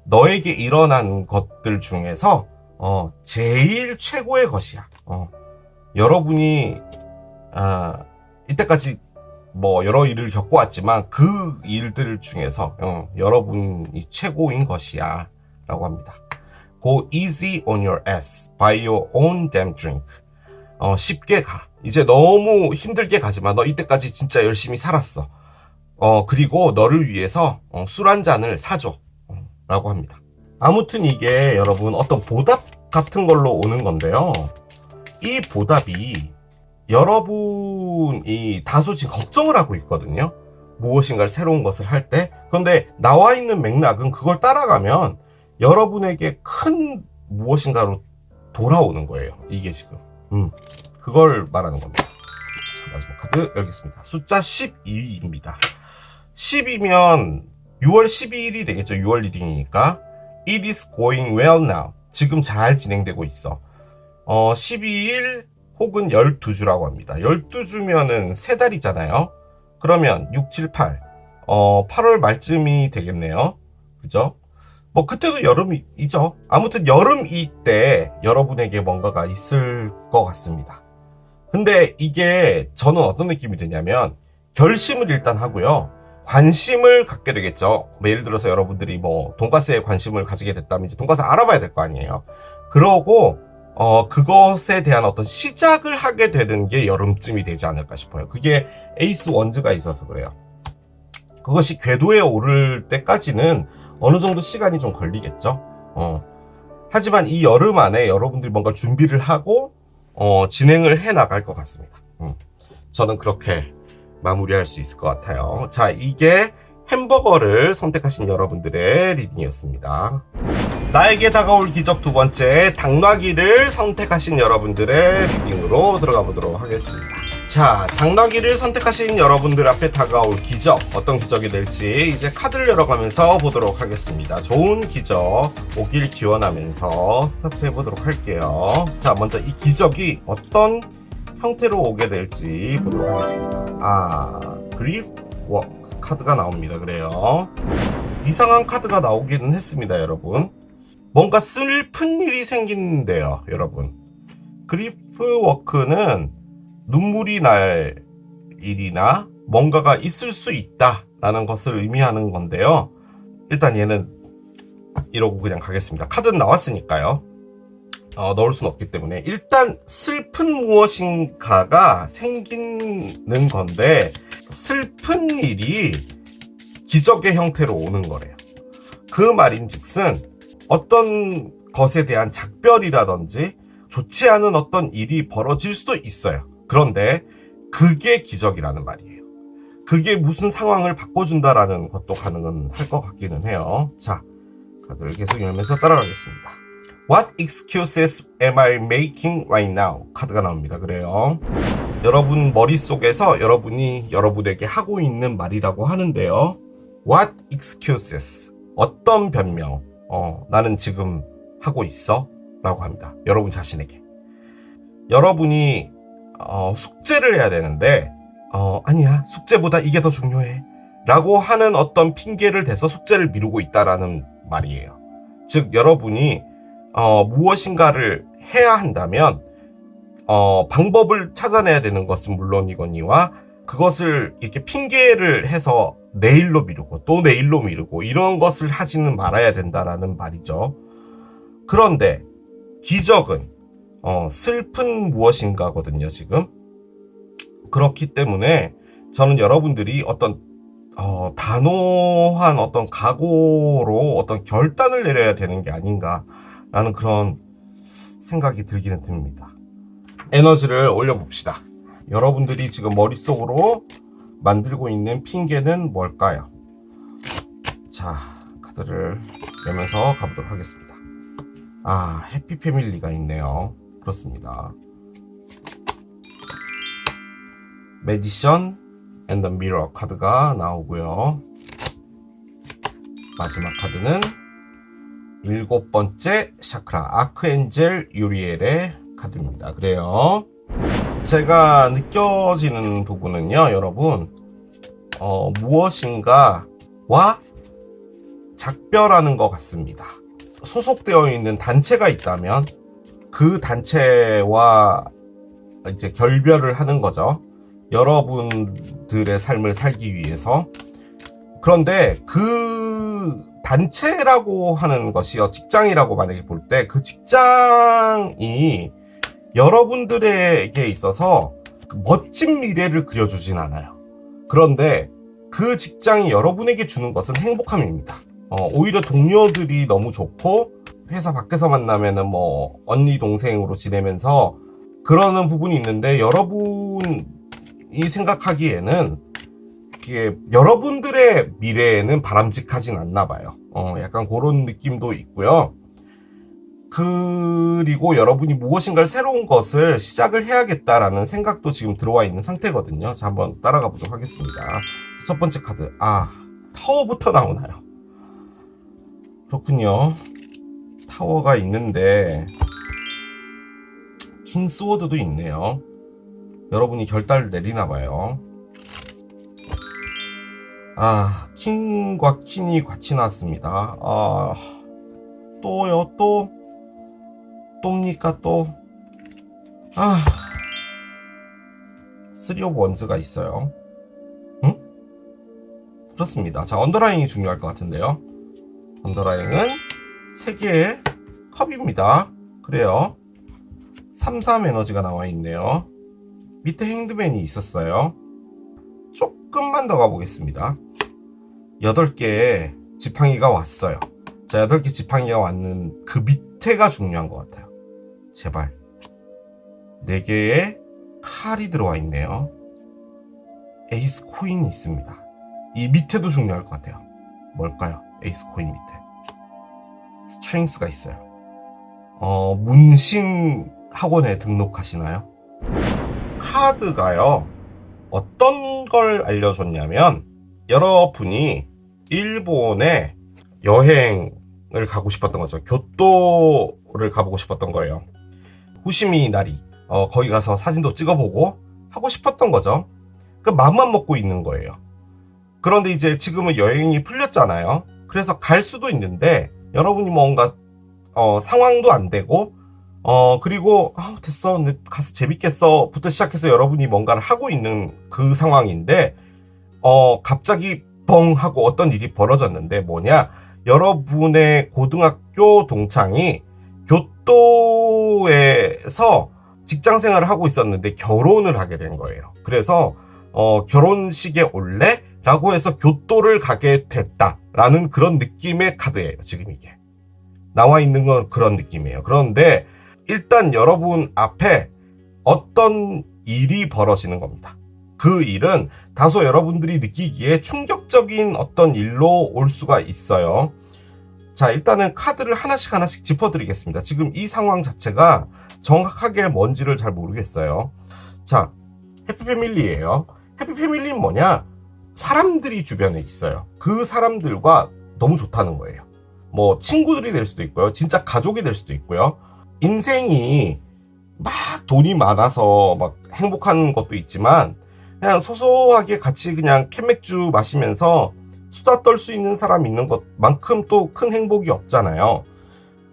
너에게 일어난 것들 중에서 제일 최고의 것이야. 여러분이 이때까지 뭐 여러 일을 겪어왔지만 그 일들 중에서 여러분이 최고인 것이야 라고 합니다. Go easy on your ass by your own damn drink. 쉽게 가. 이제 너무 힘들게 가지마. 너 이때까지 진짜 열심히 살았어. 그리고 너를 위해서 술 한 잔을 사줘 라고 합니다. 아무튼 이게 여러분 어떤 보답 같은 걸로 오는 건데요. 이 보답이 여러분이 다소 지금 걱정을 하고 있거든요. 무엇인가를 새로운 것을 할 때. 그런데 나와 있는 맥락은 그걸 따라가면 여러분에게 큰 무엇인가로 돌아오는 거예요. 이게 지금. 그걸 말하는 겁니다. 자, 마지막 카드 열겠습니다. 숫자 12입니다. 10이면 6월 12일이 되겠죠. 6월 리딩이니까. It is going well now. 지금 잘 진행되고 있어. 12일 혹은 12주라고 합니다. 12주면은 3달이잖아요. 그러면 6, 7, 8. 8월 말쯤이 되겠네요. 그죠? 뭐 그때도 여름이죠. 아무튼 여름이 때 여러분에게 뭔가가 있을 것 같습니다. 근데 이게 저는 어떤 느낌이 드냐면, 결심을 일단 하고요. 관심을 갖게 되겠죠. 뭐 예를 들어서 여러분들이 뭐 돈가스에 관심을 가지게 됐다면 이제 돈가스 알아봐야 될 거 아니에요. 그러고 그것에 대한 어떤 시작을 하게 되는 게 여름쯤이 되지 않을까 싶어요. 그게 에이스 원즈가 있어서 그래요. 그것이 궤도에 오를 때까지는 어느 정도 시간이 좀 걸리겠죠. 하지만 이 여름 안에 여러분들이 뭔가 준비를 하고 진행을 해 나갈 것 같습니다. 저는 그렇게 마무리할 수 있을 것 같아요. 자, 이게 햄버거를 선택하신 여러분들의 리딩이었습니다. 나에게 다가올 기적 두 번째, 당나귀를 선택하신 여러분들의 리딩으로 들어가 보도록 하겠습니다. 자, 당나귀를 선택하신 여러분들 앞에 다가올 기적, 어떤 기적이 될지 이제 카드를 열어가면서 보도록 하겠습니다. 좋은 기적 오길 기원하면서 스타트해 보도록 할게요. 자, 먼저 이 기적이 어떤 형태로 오게 될지 보도록 하겠습니다. 그리프 워크 카드가 나옵니다. 그래요. 이상한 카드가 나오기는 했습니다, 여러분. 뭔가 슬픈 일이 생기는데요, 여러분. 그리프 워크는 눈물이 날 일이나 뭔가가 있을 수 있다라는 것을 의미하는 건데요. 일단 얘는 이러고 그냥 가겠습니다. 카드는 나왔으니까요. 넣을 수는 없기 때문에 일단 슬픈 무엇인가가 생기는 건데, 슬픈 일이 기적의 형태로 오는 거래요. 그 말인즉슨 어떤 것에 대한 작별이라든지 좋지 않은 어떤 일이 벌어질 수도 있어요. 그런데 그게 기적이라는 말이에요. 그게 무슨 상황을 바꿔준다라는 것도 가능은 할 것 같기는 해요. 자, 카드를 계속 열면서 따라가겠습니다. What excuses am I making right now? 카드가 나옵니다. 그래요. 여러분 머릿속에서 여러분이 여러분에게 하고 있는 말이라고 하는데요. What excuses? 어떤 변명? 나는 지금 하고 있어? 라고 합니다. 여러분 자신에게. 여러분이 숙제를 해야 되는데 아니야, 숙제보다 이게 더 중요해 라고 하는 어떤 핑계를 대서 숙제를 미루고 있다라는 말이에요. 즉 여러분이 무엇인가를 해야 한다면 방법을 찾아내야 되는 것은 물론이거니와 그것을 이렇게 핑계를 해서 내일로 미루고 또 내일로 미루고 이런 것을 하지는 말아야 된다라는 말이죠. 그런데 기적은 슬픈 무엇인가거든요, 지금. 그렇기 때문에 저는 여러분들이 어떤 단호한 어떤 각오로 어떤 결단을 내려야 되는 게 아닌가라는 그런 생각이 들기는 듭니다. 에너지를 올려봅시다. 여러분들이 지금 머릿속으로 만들고 있는 핑계는 뭘까요? 자, 카드를 내면서 가보도록 하겠습니다. 해피 패밀리가 있네요. 그렇습니다. 매지션 앤 더 미러 카드가 나오고요. 마지막 카드는 7번째 샤크라 아크엔젤 유리엘의 카드입니다. 그래요. 제가 느껴지는 부분은요, 여러분, 무엇인가와 작별하는 것 같습니다. 소속되어 있는 단체가 있다면 그 단체와 이제 결별을 하는 거죠. 여러분들의 삶을 살기 위해서. 그런데 그 단체라고 하는 것이요, 직장이라고 만약에 볼 때 그 직장이 여러분들에게 있어서 멋진 미래를 그려주진 않아요. 그런데 그 직장이 여러분에게 주는 것은 행복함입니다. 오히려 동료들이 너무 좋고 회사 밖에서 만나면은 뭐 언니 동생으로 지내면서 그러는 부분이 있는데, 여러분이 생각하기에는 이게 여러분들의 미래에는 바람직하진 않나 봐요. 약간 그런 느낌도 있고요. 그리고 여러분이 무엇인가를 새로운 것을 시작을 해야겠다라는 생각도 지금 들어와 있는 상태거든요. 자, 한번 따라가 보도록 하겠습니다. 첫 번째 카드, 타워부터 나오나요? 그렇군요. 타워가 있는데 킹스워드도 있네요. 여러분이 결단을 내리나 봐요. 킹과 퀸이 같이 나왔습니다. 또요, 또입니까, 또? 쓰리 오브 원즈가 있어요. 응? 그렇습니다. 자, 언더라인이 중요할 것 같은데요. 언더라인은 3개의 컵입니다. 그래요. 3, 에너지가 나와 있네요. 밑에 행드맨이 있었어요. 조금만 더 가보겠습니다. 8개의 지팡이가 왔어요. 자, 8개 지팡이가 왔는 그 밑에가 중요한 것 같아요. 제발. 4개의 칼이 들어와 있네요. 에이스 코인이 있습니다. 이 밑에도 중요할 것 같아요. 뭘까요? 에이스 코인 밑에. 스트렝스가 있어요. 문신 학원에 등록하시나요? 카드가요, 어떤 걸 알려줬냐면, 여러분이 일본에 여행을 가고 싶었던 거죠. 교토를 가보고 싶었던 거예요. 후시미 나리, 거기 가서 사진도 찍어보고 하고 싶었던 거죠. 그 마음만 먹고 있는 거예요. 그런데 이제 지금은 여행이 풀렸잖아요. 그래서 갈 수도 있는데 여러분이 뭔가 상황도 안 되고 그리고 됐어, 가서 재밌겠어 부터 시작해서 여러분이 뭔가를 하고 있는 그 상황인데 갑자기 뻥 하고 어떤 일이 벌어졌는데, 뭐냐, 여러분의 고등학교 동창이 교토에서 직장 생활을 하고 있었는데 결혼을 하게 된 거예요. 그래서 결혼식에 올래? 라고 해서 교토를 가게 됐다라는 그런 느낌의 카드예요. 지금 이게 나와 있는 건 그런 느낌이에요. 그런데 일단 여러분 앞에 어떤 일이 벌어지는 겁니다. 그 일은 다소 여러분들이 느끼기에 충격적인 어떤 일로 올 수가 있어요. 자, 일단은 카드를 하나씩 짚어드리겠습니다. 지금 이 상황 자체가 정확하게 뭔지를 잘 모르겠어요. 자, 해피패밀리예요. 해피패밀리는 뭐냐? 사람들이 주변에 있어요. 그 사람들과 너무 좋다는 거예요. 뭐 친구들이 될 수도 있고요. 진짜 가족이 될 수도 있고요. 인생이 막 돈이 많아서 막 행복한 것도 있지만 그냥 소소하게 같이 그냥 캔맥주 마시면서 수다 떨 수 있는 사람 있는 것만큼 또 큰 행복이 없잖아요.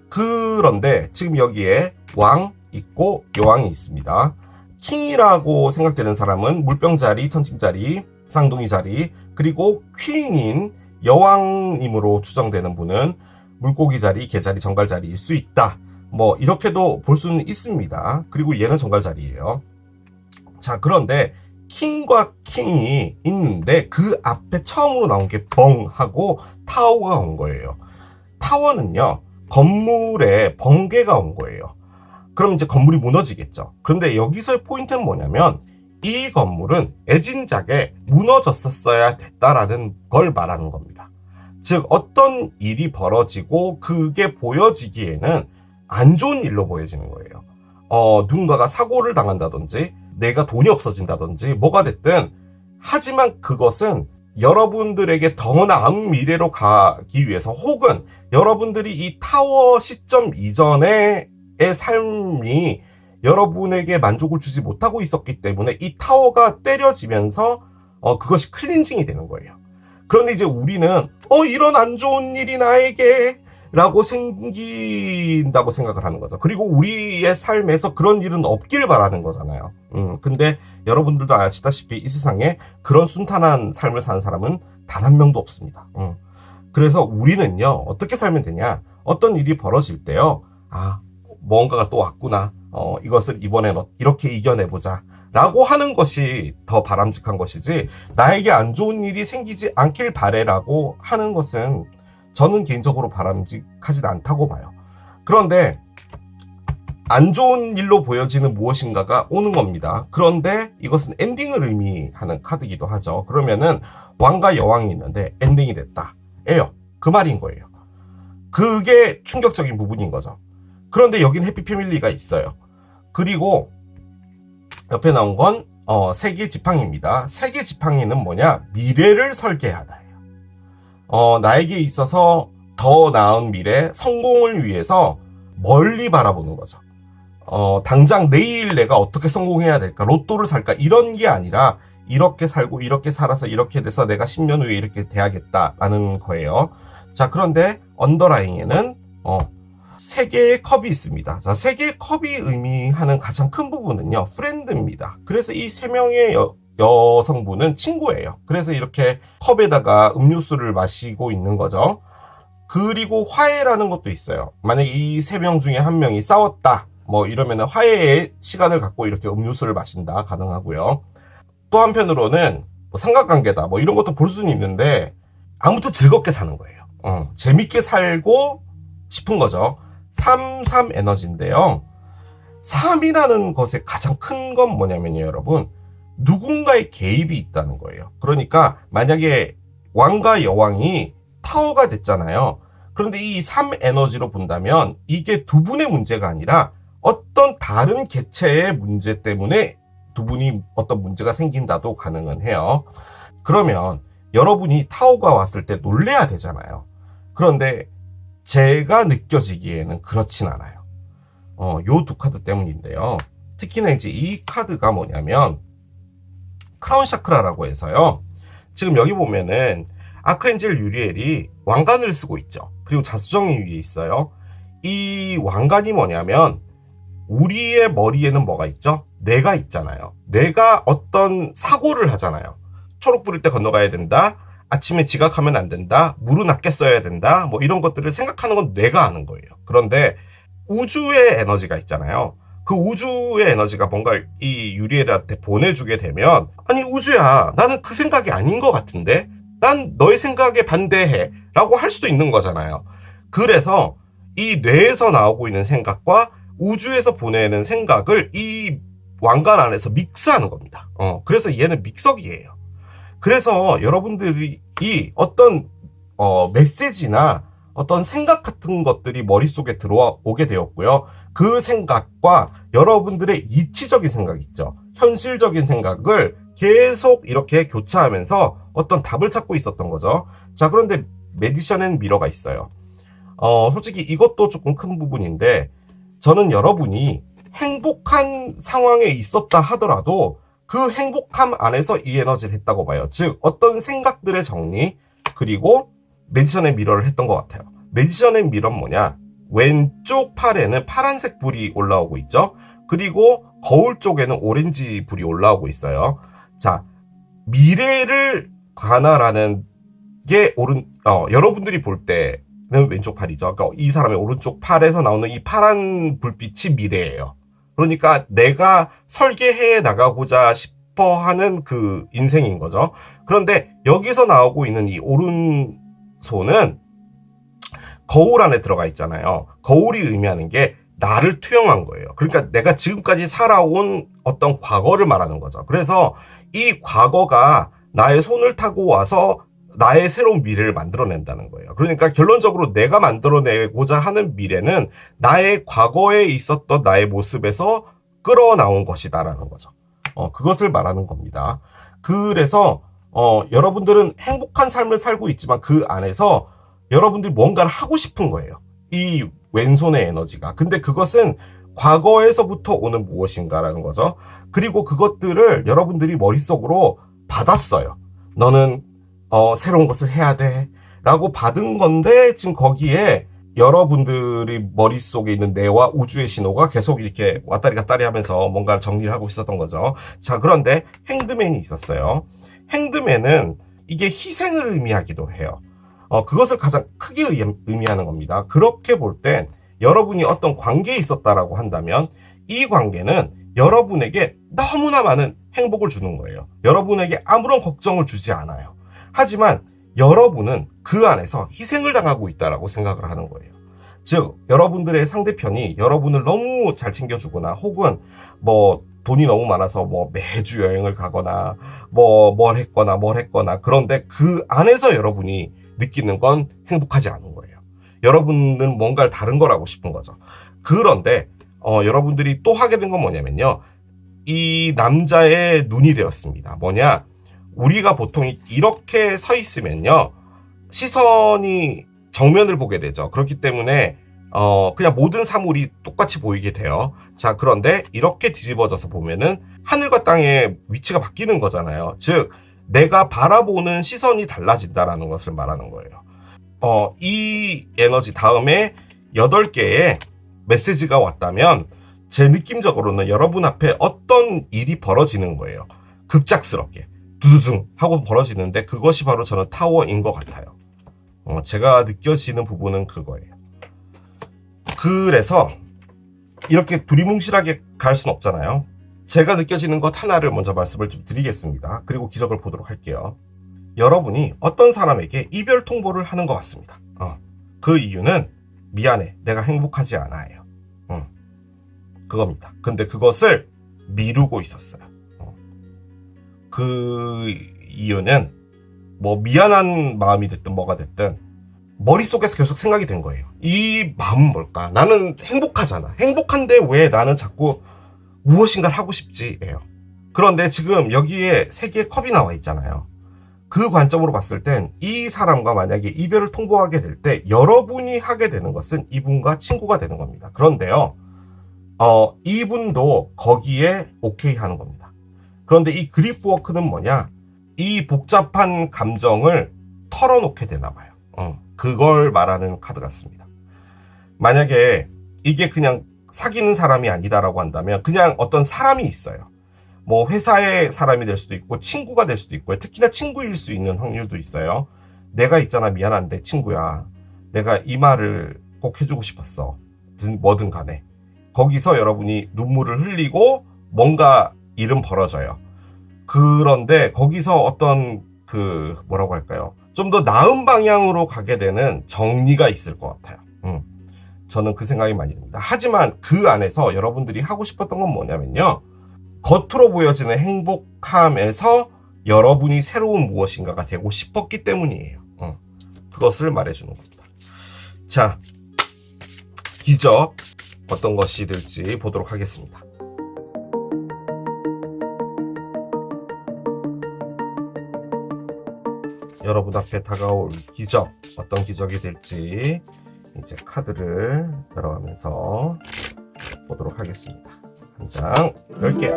그런데 지금 여기에 왕 있고 여왕이 있습니다. 킹이라고 생각되는 사람은 물병자리, 천칭자리, 쌍둥이자리, 그리고 퀸인 여왕님으로 추정되는 분은 물고기자리, 개자리, 정갈자리일 수 있다. 뭐 이렇게도 볼 수는 있습니다. 그리고 얘는 정갈자리예요. 자, 그런데 킹과 킹이 있는데 그 앞에 처음으로 나온 게 벙하고 타워가 온 거예요. 타워는요, 건물에 번개가 온 거예요. 그럼 이제 건물이 무너지겠죠. 그런데 여기서의 포인트는 뭐냐면 이 건물은 애진작에 무너졌었어야 됐다라는 걸 말하는 겁니다. 즉 어떤 일이 벌어지고 그게 보여지기에는 안 좋은 일로 보여지는 거예요. 누군가가 사고를 당한다든지 내가 돈이 없어진다든지 뭐가 됐든, 하지만 그것은 여러분들에게 더 나은 미래로 가기 위해서, 혹은 여러분들이 이 타워 시점 이전의 삶이 여러분에게 만족을 주지 못하고 있었기 때문에 이 타워가 때려지면서 그것이 클린징이 되는 거예요. 그런데 이제 우리는 이런 안 좋은 일이 나에게 라고 생긴다고 생각을 하는 거죠. 그리고 우리의 삶에서 그런 일은 없길 바라는 거잖아요. 근데 여러분들도 아시다시피 이 세상에 그런 순탄한 삶을 사는 사람은 단 한 명도 없습니다. 그래서 우리는요, 어떻게 살면 되냐? 어떤 일이 벌어질 때요, 뭔가가 또 왔구나. 이것을 이번엔 이렇게 이겨내보자. 라고 하는 것이 더 바람직한 것이지, 나에게 안 좋은 일이 생기지 않길 바래라고 하는 것은 저는 개인적으로 바람직하진 않다고 봐요. 그런데 안 좋은 일로 보여지는 무엇인가가 오는 겁니다. 그런데 이것은 엔딩을 의미하는 카드이기도 하죠. 그러면은 왕과 여왕이 있는데 엔딩이 됐다. 예요. 그 말인 거예요. 그게 충격적인 부분인 거죠. 그런데 여긴 해피패밀리가 있어요. 그리고 옆에 나온 건 세계 지팡이입니다. 세계 지팡이는 뭐냐? 미래를 설계하다예요. 나에게 있어서 더 나은 미래, 성공을 위해서 멀리 바라보는 거죠. 당장 내일 내가 어떻게 성공해야 될까? 로또를 살까? 이런 게 아니라 이렇게 살고 이렇게 살아서 이렇게 돼서 내가 10년 후에 이렇게 돼야겠다라는 거예요. 자, 그런데 언더라인에는 세 개의 컵이 있습니다. 자, 세 개의 컵이 의미하는 가장 큰 부분은요, 프렌드입니다. 그래서 이 세 명의 여성분은 친구예요. 그래서 이렇게 컵에다가 음료수를 마시고 있는 거죠. 그리고 화해라는 것도 있어요. 만약에 이 세 명 중에 한 명이 싸웠다, 뭐 이러면 화해의 시간을 갖고 이렇게 음료수를 마신다, 가능하고요. 또 한편으로는 뭐 삼각관계다, 뭐 이런 것도 볼 수는 있는데 아무튼 즐겁게 사는 거예요. 재밌게 살고 싶은 거죠. 3 에너지인데요. 3이라는 것의 가장 큰 건 뭐냐면요, 여러분, 누군가의 개입이 있다는 거예요. 그러니까 만약에 왕과 여왕이 타워가 됐잖아요. 그런데 이 3 에너지로 본다면 이게 두 분의 문제가 아니라 어떤 다른 개체의 문제 때문에 두 분이 어떤 문제가 생긴다도 가능은 해요. 그러면 여러분이 타워가 왔을 때 놀래야 되잖아요. 그런데 제가 느껴지기에는 그렇진 않아요. 요 두 카드 때문인데요. 특히나 이제 이 카드가 뭐냐면 크라운 샤크라라고 해서요. 지금 여기 보면은 아크엔젤 유리엘이 왕관을 쓰고 있죠. 그리고 자수정이 위에 있어요. 이 왕관이 뭐냐면 우리의 머리에는 뭐가 있죠? 뇌가 있잖아요. 뇌가 어떤 사고를 하잖아요. 초록 불일 때 건너가야 된다. 아침에 지각하면 안 된다. 물은 아껴 써야 된다. 뭐 이런 것들을 생각하는 건 뇌가 하는 거예요. 그런데 우주의 에너지가 있잖아요. 그 우주의 에너지가 뭔가 이 유리엘한테 보내주게 되면, 아니 우주야, 나는 그 생각이 아닌 것 같은데? 난 너의 생각에 반대해 라고 할 수도 있는 거잖아요. 그래서 이 뇌에서 나오고 있는 생각과 우주에서 보내는 생각을 이 왕관 안에서 믹스하는 겁니다. 그래서 얘는 믹서기예요. 그래서 여러분들이 이 어떤 메시지나 어떤 생각 같은 것들이 머릿속에 들어오게 되었고요. 그 생각과 여러분들의 이치적인 생각 있죠. 현실적인 생각을 계속 이렇게 교차하면서 어떤 답을 찾고 있었던 거죠. 자, 그런데 메디션 앤 미러가 있어요. 솔직히 이것도 조금 큰 부분인데, 저는 여러분이 행복한 상황에 있었다 하더라도 그 행복함 안에서 이 에너지를 했다고 봐요. 즉, 어떤 생각들의 정리, 그리고 메디션 앤 미러를 했던 것 같아요. 메디션 앤 미러는 뭐냐? 왼쪽 팔에는 파란색 불이 올라오고 있죠. 그리고 거울 쪽에는 오렌지 불이 올라오고 있어요. 자, 미래를 관할하는 게 여러분들이 볼 때는 왼쪽 팔이죠. 그러니까 이 사람의 오른쪽 팔에서 나오는 이 파란 불빛이 미래예요. 그러니까 내가 설계해 나가고자 싶어 하는 그 인생인 거죠. 그런데 여기서 나오고 있는 이 오른손은 거울 안에 들어가 있잖아요. 거울이 의미하는 게 나를 투영한 거예요. 그러니까 내가 지금까지 살아온 어떤 과거를 말하는 거죠. 그래서 이 과거가 나의 손을 타고 와서 나의 새로운 미래를 만들어낸다는 거예요. 그러니까 결론적으로 내가 만들어내고자 하는 미래는 나의 과거에 있었던 나의 모습에서 끌어나온 것이다라는 거죠. 그것을 말하는 겁니다. 그래서 여러분들은 행복한 삶을 살고 있지만 그 안에서 여러분들이 뭔가를 하고 싶은 거예요. 이 왼손의 에너지가. 근데 그것은 과거에서부터 오는 무엇인가라는 거죠. 그리고 그것들을 여러분들이 머릿속으로 받았어요. 너는 새로운 것을 해야 돼 라고 받은 건데, 지금 거기에 여러분들이 머릿속에 있는 뇌와 우주의 신호가 계속 이렇게 왔다리 갔다리 하면서 뭔가를 정리를 하고 있었던 거죠. 자, 그런데 행드맨이 있었어요. 행드맨은 이게 희생을 의미하기도 해요. 그것을 가장 크게 의미하는 겁니다. 그렇게 볼 땐 여러분이 어떤 관계에 있었다라고 한다면 이 관계는 여러분에게 너무나 많은 행복을 주는 거예요. 여러분에게 아무런 걱정을 주지 않아요. 하지만 여러분은 그 안에서 희생을 당하고 있다라고 생각을 하는 거예요. 즉, 여러분들의 상대편이 여러분을 너무 잘 챙겨주거나, 혹은 뭐 돈이 너무 많아서 뭐 매주 여행을 가거나 뭘 했거나, 그런데 그 안에서 여러분이 느끼는 건 행복하지 않은 거예요. 여러분은 뭔가를 다른 걸 하고 싶은 거죠. 그런데 여러분들이 또 하게 된 건 뭐냐면요, 이 남자의 눈이 되었습니다. 뭐냐, 우리가 보통 이렇게 서 있으면요, 시선이 정면을 보게 되죠. 그렇기 때문에 그냥 모든 사물이 똑같이 보이게 돼요. 자, 그런데 이렇게 뒤집어져서 보면은 하늘과 땅의 위치가 바뀌는 거잖아요. 즉, 내가 바라보는 시선이 달라진다라는 것을 말하는 거예요. 이 에너지 다음에 8개의 메시지가 왔다면 제 느낌적으로는 여러분 앞에 어떤 일이 벌어지는 거예요. 급작스럽게 두두둥 하고 벌어지는데, 그것이 바로 저는 타워인 것 같아요. 제가 느껴지는 부분은 그거예요. 그래서 이렇게 두리뭉실하게 갈 순 없잖아요. 제가 느껴지는 것 하나를 먼저 말씀을 좀 드리겠습니다. 그리고 기적을 보도록 할게요. 여러분이 어떤 사람에게 이별 통보를 하는 것 같습니다. 그 이유는 미안해, 내가 행복하지 않아요. 그겁니다. 근데 그것을 미루고 있었어요. 그 이유는 뭐 미안한 마음이 됐든 뭐가 됐든 머릿속에서 계속 생각이 된 거예요. 이 마음은 뭘까? 나는 행복하잖아. 행복한데 왜 나는 자꾸 무엇인가를 하고 싶지예요. 그런데 지금 여기에 3개의 컵이 나와 있잖아요. 그 관점으로 봤을 땐 이 사람과 만약에 이별을 통보하게 될 때 여러분이 하게 되는 것은 이분과 친구가 되는 겁니다. 그런데요, 이분도 거기에 오케이 하는 겁니다. 그런데 이 그리프워크는 뭐냐? 이 복잡한 감정을 털어놓게 되나 봐요. 그걸 말하는 카드 같습니다. 만약에 이게 그냥 사귀는 사람이 아니다라고 한다면 그냥 어떤 사람이 있어요. 뭐 회사의 사람이 될 수도 있고 친구가 될 수도 있고요. 특히나 친구일 수 있는 확률도 있어요. 내가 있잖아, 미안한데 친구야, 내가 이 말을 꼭 해주고 싶었어. 뭐든 간에 거기서 여러분이 눈물을 흘리고 뭔가 일은 벌어져요. 그런데 거기서 어떤 뭐라고 할까요? 좀 더 나은 방향으로 가게 되는 정리가 있을 것 같아요. 저는 그 생각이 많이 듭니다. 하지만 그 안에서 여러분들이 하고 싶었던 건 뭐냐면요, 겉으로 보여지는 행복함에서 여러분이 새로운 무엇인가가 되고 싶었기 때문이에요. 그것을 말해주는 겁니다. 자, 기적 어떤 것이 될지 보도록 하겠습니다. 여러분 앞에 다가올 기적, 어떤 기적이 될지 이제 카드를 열어가면서 보도록 하겠습니다. 한 장, 10개.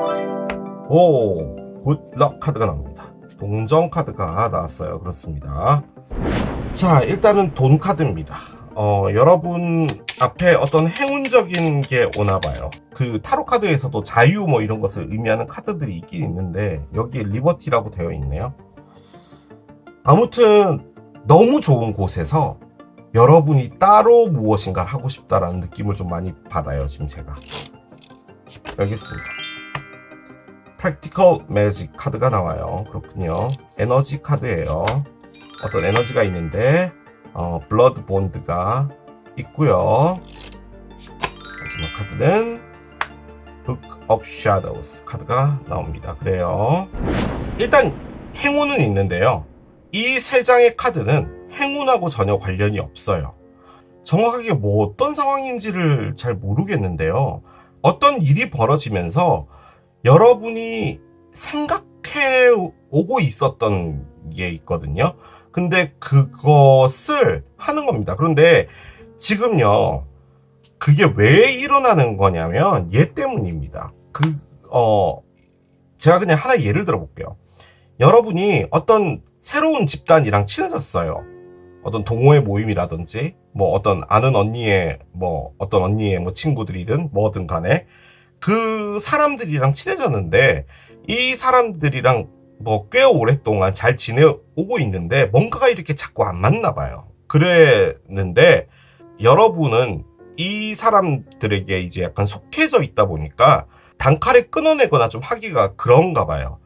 오, 굿럭 카드가 나옵니다. 동정 카드가 나왔어요. 그렇습니다. 자, 일단은 돈 카드입니다. 여러분 앞에 어떤 행운적인 게 오나봐요. 그 타로 카드에서도 자유 뭐 이런 것을 의미하는 카드들이 있긴 있는데 여기에 리버티라고 되어 있네요. 아무튼 너무 좋은 곳에서 여러분이 따로 무엇인가를 하고 싶다라는 느낌을 좀 많이 받아요. 지금 제가 알겠습니다. 프랙티컬 매직 카드가 나와요. 그렇군요. 에너지 카드예요. 어떤 에너지가 있는데 블러드 본드가 있고요. 마지막 카드는 Book of Shadows 카드가 나옵니다. 그래요. 일단 행운은 있는데요. 이 세 장의 카드는 행운하고 전혀 관련이 없어요. 정확하게 뭐 어떤 상황인지를 잘 모르겠는데요. 어떤 일이 벌어지면서 여러분이 생각해 오고 있었던 게 있거든요. 근데 그것을 하는 겁니다. 그런데 지금요, 그게 왜 일어나는 거냐면 얘 때문입니다. 제가 그냥 하나 예를 들어볼게요. 여러분이 어떤 새로운 집단이랑 친해졌어요. 어떤 동호회 모임이라든지 뭐 어떤 아는 언니의 뭐 어떤 언니의 뭐 친구들이든 뭐든 간에 그 사람들이랑 친해졌는데 이 사람들이랑 뭐 꽤 오랫동안 잘 지내오고 있는데 뭔가가 이렇게 자꾸 안 맞나 봐요. 그랬는데 여러분은 이 사람들에게 이제 약간 속해져 있다 보니까 단칼에 끊어내거나 좀 하기가 그런가 봐요.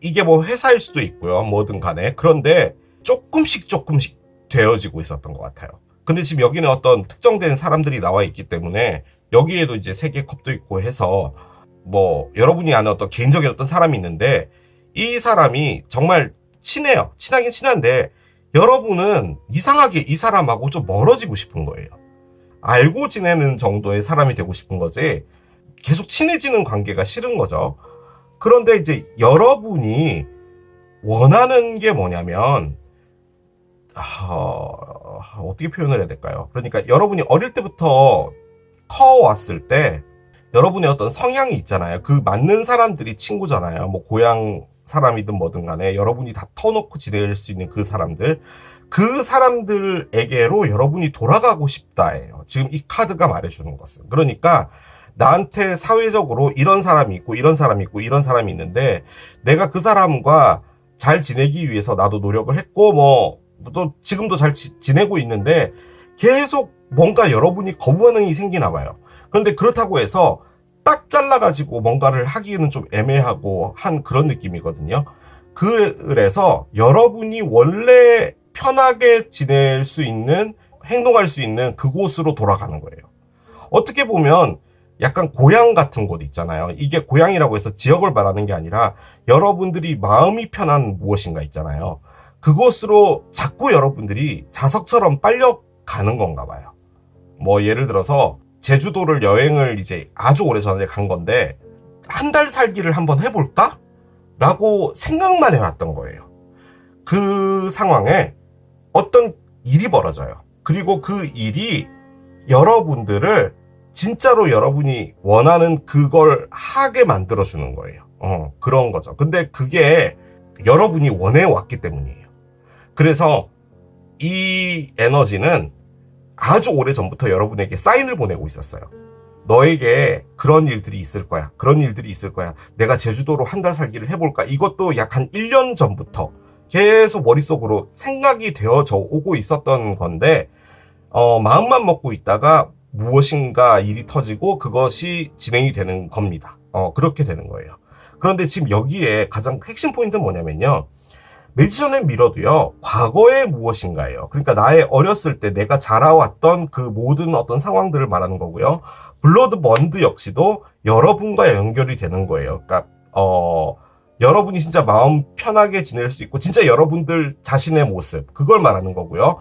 이게 뭐 회사일 수도 있고요. 뭐든 간에. 그런데 조금씩 되어지고 있었던 것 같아요. 근데 지금 여기는 어떤 특정된 사람들이 나와 있기 때문에 여기에도 이제 세계 컵도 있고 해서 뭐 여러분이 아는 어떤 개인적인 어떤 사람이 있는데 이 사람이 정말 친해요. 친하긴 친한데 여러분은 이상하게 이 사람하고 좀 멀어지고 싶은 거예요. 알고 지내는 정도의 사람이 되고 싶은 거지 계속 친해지는 관계가 싫은 거죠. 그런데 이제 여러분이 원하는 게 뭐냐면 어떻게 표현을 해야 될까요? 그러니까 여러분이 어릴 때부터 커왔을 때 여러분의 어떤 성향이 있잖아요. 그 맞는 사람들이 친구잖아요. 뭐 고향 사람이든 뭐든 간에 여러분이 다 터놓고 지낼 수 있는 그 사람들에게로 여러분이 돌아가고 싶다예요. 지금 이 카드가 말해주는 것은. 그러니까 나한테 사회적으로 이런 사람이 있고 이런 사람이 있고 이런 사람이 있는데 내가 그 사람과 잘 지내기 위해서 나도 노력을 했고 뭐 또 지금도 잘 지내고 있는데 계속 뭔가 여러분이 거부 반응이 생기나 봐요. 그런데 그렇다고 해서 딱 잘라가지고 뭔가를 하기에는 좀 애매하고 한 그런 느낌이거든요. 그래서 여러분이 원래 편하게 지낼 수 있는, 행동할 수 있는 그곳으로 돌아가는 거예요. 어떻게 보면 약간 고향 같은 곳 있잖아요. 이게 고향이라고 해서 지역을 말하는 게 아니라 여러분들이 마음이 편한 무엇인가 있잖아요. 그곳으로 자꾸 여러분들이 자석처럼 빨려가는 건가 봐요. 뭐 예를 들어서 제주도를 여행을 이제 아주 오래전에 간 건데 한 달 살기를 한번 해볼까? 라고 생각만 해왔던 거예요. 그 상황에 어떤 일이 벌어져요. 그리고 그 일이 여러분들을 진짜로 여러분이 원하는 그걸 하게 만들어주는 거예요. 그런 거죠. 근데 그게 여러분이 원해왔기 때문이에요. 그래서 이 에너지는 아주 오래전부터 여러분에게 사인을 보내고 있었어요. 너에게 그런 일들이 있을 거야. 그런 일들이 있을 거야. 내가 제주도로 한 달 살기를 해볼까? 이것도 약 한 1년 전부터 계속 머릿속으로 생각이 되어져 오고 있었던 건데 마음만 먹고 있다가 무엇인가 일이 터지고 그것이 진행이 되는 겁니다. 그렇게 되는 거예요. 그런데 지금 여기에 가장 핵심 포인트는 뭐냐면요. 매지션의 미러도요, 과거의 무엇인가예요. 그러니까 나의 어렸을 때 내가 자라왔던 그 모든 어떤 상황들을 말하는 거고요. 블러드 번드 역시도 여러분과 연결이 되는 거예요. 그러니까, 여러분이 진짜 마음 편하게 지낼 수 있고, 진짜 여러분들 자신의 모습, 그걸 말하는 거고요.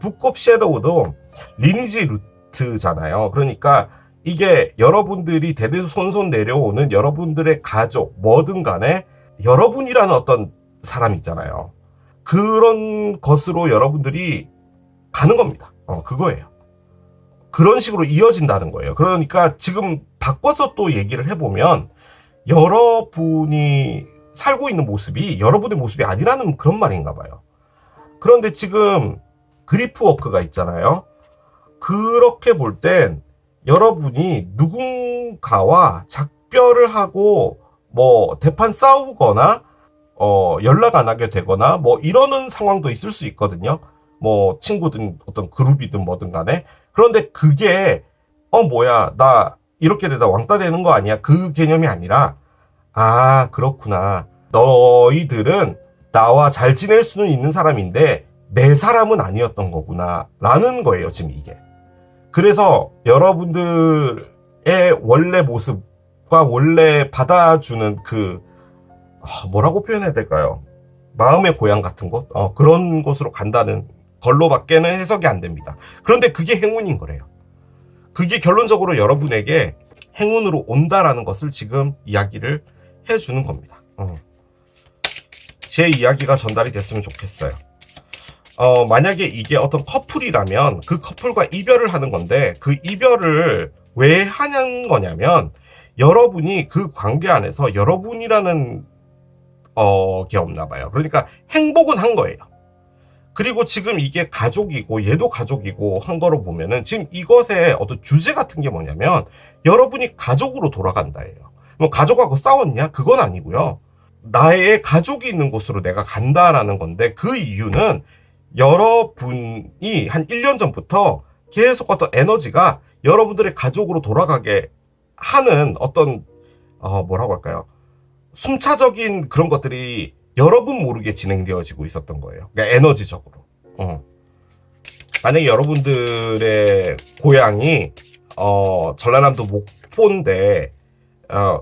북 오브 섀도우도 리니지 루트잖아요. 그러니까 이게 여러분들이 대대손손 내려오는 여러분들의 가족, 뭐든 간에 여러분이라는 어떤 사람 있잖아요. 그런 것으로 여러분들이 가는 겁니다. 그거예요. 그런 식으로 이어진다는 거예요. 그러니까 지금 바꿔서 또 얘기를 해보면 여러분이 살고 있는 모습이 여러분의 모습이 아니라는 그런 말인가 봐요. 그런데 지금 그리프워크가 있잖아요. 그렇게 볼 땐 여러분이 누군가와 작별을 하고 뭐 대판 싸우거나 연락 안 하게 되거나 뭐 이러는 상황도 있을 수 있거든요. 뭐 친구든 어떤 그룹이든 뭐든 간에. 그런데 그게 뭐야 나 이렇게 되다 왕따 되는 거 아니야? 그 개념이 아니라 아 그렇구나. 너희들은 나와 잘 지낼 수는 있는 사람인데 내 사람은 아니었던 거구나 라는 거예요 지금 이게. 그래서 여러분들의 원래 모습과 원래 받아주는 그 뭐라고 표현해야 될까요? 마음의 고향 같은 곳? 그런 곳으로 간다는 걸로밖에는 해석이 안 됩니다. 그런데 그게 행운인 거래요. 그게 결론적으로 여러분에게 행운으로 온다라는 것을 지금 이야기를 해주는 겁니다. 제 이야기가 전달이 됐으면 좋겠어요. 만약에 이게 어떤 커플이라면 그 커플과 이별을 하는 건데 그 이별을 왜 하는 거냐면 여러분이 그 관계 안에서 여러분이라는 게 없나 봐요. 그러니까 행복은 한 거예요. 그리고 지금 이게 가족이고 얘도 가족이고 한 거로 보면은 지금 이것의 어떤 주제 같은 게 뭐냐면 여러분이 가족으로 돌아간다예요. 뭐 가족하고 싸웠냐? 그건 아니고요. 나의 가족이 있는 곳으로 내가 간다라는 건데 그 이유는 여러분이 한 1년 전부터 계속 어떤 에너지가 여러분들의 가족으로 돌아가게 하는 어떤 뭐라고 할까요? 순차적인 그런 것들이 여러분 모르게 진행되어지고 있었던 거예요. 그러니까 에너지적으로. 만약에 여러분들의 고향이 전라남도 목포인데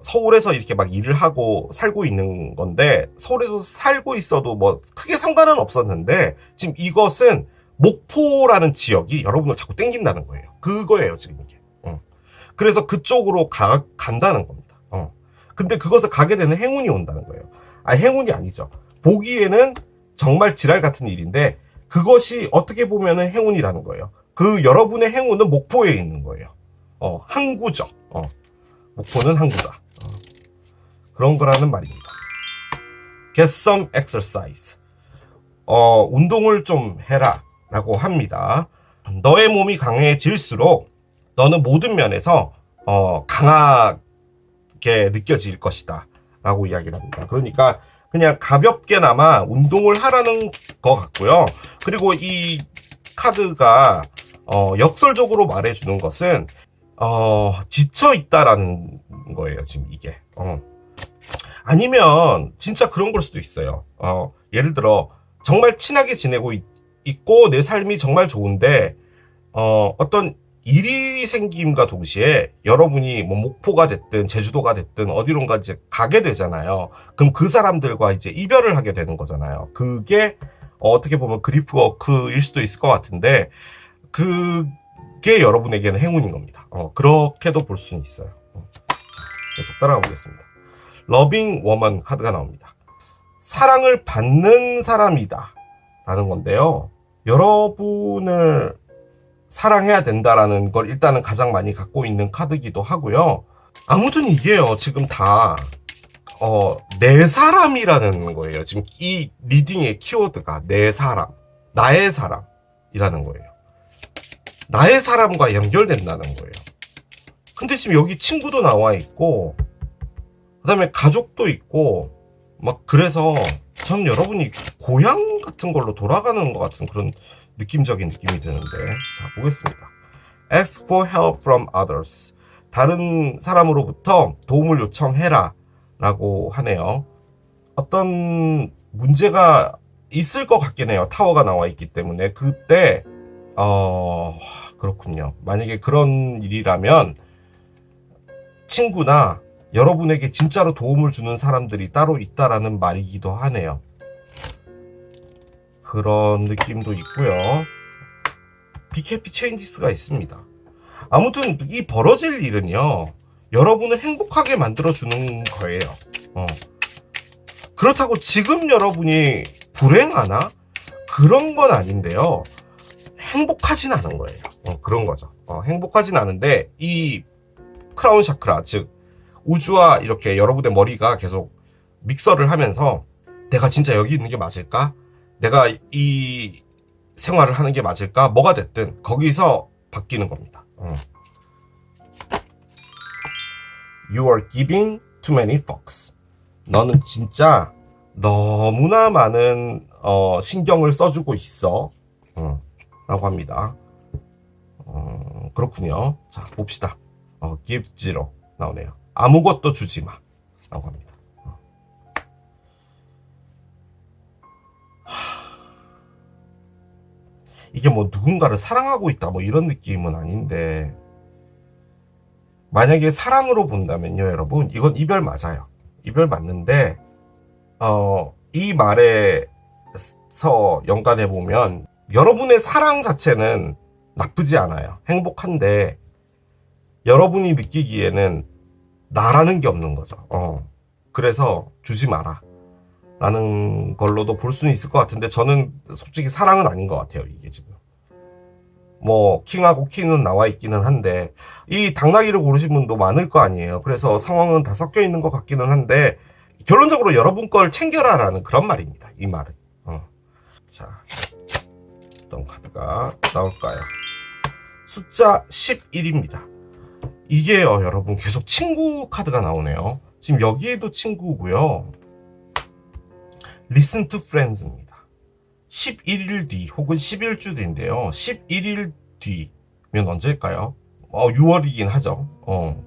서울에서 이렇게 막 일을 하고 살고 있는 건데 서울에서 살고 있어도 뭐 크게 상관은 없었는데 지금 이것은 목포라는 지역이 여러분을 자꾸 땡긴다는 거예요. 그거예요 지금 이게. 그래서 그쪽으로 간다는 겁니다. 근데 그것을 가게 되는 행운이 온다는 거예요. 행운이 아니죠. 보기에는 정말 지랄 같은 일인데 그것이 어떻게 보면은 행운이라는 거예요. 그 여러분의 행운은 목포에 있는 거예요. 항구죠. 목포는 항구다. 그런 거라는 말입니다. Get some exercise. 운동을 좀 해라 라고 합니다. 너의 몸이 강해질수록 너는 모든 면에서 강하게 느껴질 것이다 라고 이야기를 합니다. 그러니까 그냥 가볍게나마 운동을 하라는 것 같고요. 그리고 이 카드가 역설적으로 말해주는 것은 지쳐 있다라는 거예요, 지금 이게. 아니면 진짜 그런 걸 수도 있어요. 예를 들어 정말 친하게 지내고 있고 내 삶이 정말 좋은데 어떤 일이 생김과 동시에 여러분이 뭐 목포가 됐든 제주도가 됐든 어디론가 이제 가게 되잖아요. 그럼 그 사람들과 이제 이별을 하게 되는 거잖아요. 그게 어떻게 보면 그리프워크일 수도 있을 것 같은데 그게 여러분에게는 행운인 겁니다. 그렇게도 볼 수는 있어요. 자, 계속 따라가 보겠습니다. 러빙 워먼 카드가 나옵니다. 사랑을 받는 사람이다 라는 건데요. 여러분을 사랑해야 된다라는 걸 일단은 가장 많이 갖고 있는 카드기도 하고요. 아무튼 이게요, 지금 다, 내 사람이라는 거예요. 지금 이 리딩의 키워드가 내 사람, 나의 사람이라는 거예요. 나의 사람과 연결된다는 거예요. 근데 지금 여기 친구도 나와 있고, 그 다음에 가족도 있고, 막 그래서 전 여러분이 고향 같은 걸로 돌아가는 것 같은 그런 느낌적인 느낌이 드는데, 자 보겠습니다. Ask for help from others. 다른 사람으로부터 도움을 요청해라 라고 하네요. 어떤 문제가 있을 것 같긴 해요. 타워가 나와 있기 때문에. 그때 그렇군요. 만약에 그런 일이라면 친구나 여러분에게 진짜로 도움을 주는 사람들이 따로 있다라는 말이기도 하네요. 그런 느낌도 있고요. 빅해피 체인지스가 있습니다. 아무튼 이 벌어질 일은요, 여러분을 행복하게 만들어주는 거예요. 그렇다고 지금 여러분이 불행하나? 그런 건 아닌데요. 행복하진 않은 거예요. 그런 거죠. 행복하진 않은데 이 크라운 샤크라, 즉 우주와 이렇게 여러분의 머리가 계속 믹서를 하면서 내가 진짜 여기 있는 게 맞을까? 내가 이 생활을 하는 게 맞을까? 뭐가 됐든 거기서 바뀌는 겁니다. You are giving too many fucks. 너는 진짜 너무나 많은 신경을 써주고 있어. 라고 합니다. 그렇군요. 자, 봅시다. give zero 나오네요. 아무것도 주지 마. 라고 합니다. 이게 뭐 누군가를 사랑하고 있다 뭐 이런 느낌은 아닌데, 만약에 사랑으로 본다면요, 여러분, 이건 이별 맞아요. 이별 맞는데 이 말에서 연관해 보면 여러분의 사랑 자체는 나쁘지 않아요. 행복한데 여러분이 느끼기에는 나라는 게 없는 거죠. 그래서 주지 마라 라는 걸로도 볼 수는 있을 것 같은데, 저는 솔직히 사랑은 아닌 것 같아요. 이게 지금 뭐 킹하고 퀸은 나와 있기는 한데, 이 당나귀를 고르신 분도 많을 거 아니에요. 그래서 상황은 다 섞여 있는 것 같기는 한데, 결론적으로 여러분 걸 챙겨라 라는 그런 말입니다. 이 말은. 자, 어떤 카드가 나올까요? 숫자 11입니다. 이게요, 여러분, 계속 친구 카드가 나오네요. 지금 여기에도 친구고요. Listen to friends입니다. 11일 뒤 혹은 11주 뒤인데요. 11일 뒤면 언제일까요? 6월이긴 하죠.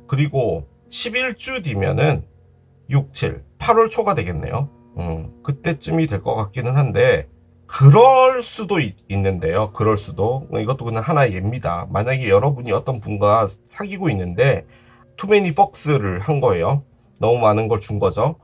그리고 11주 뒤면은 6, 7, 8월 초가 되겠네요. 그때쯤이 될 것 같기는 한데, 그럴 수도 있는데요. 그럴 수도. 이것도 그냥 하나의 예입니다. 만약에 여러분이 어떤 분과 사귀고 있는데 too many fucks를 한 거예요. 너무 많은 걸 준 거죠.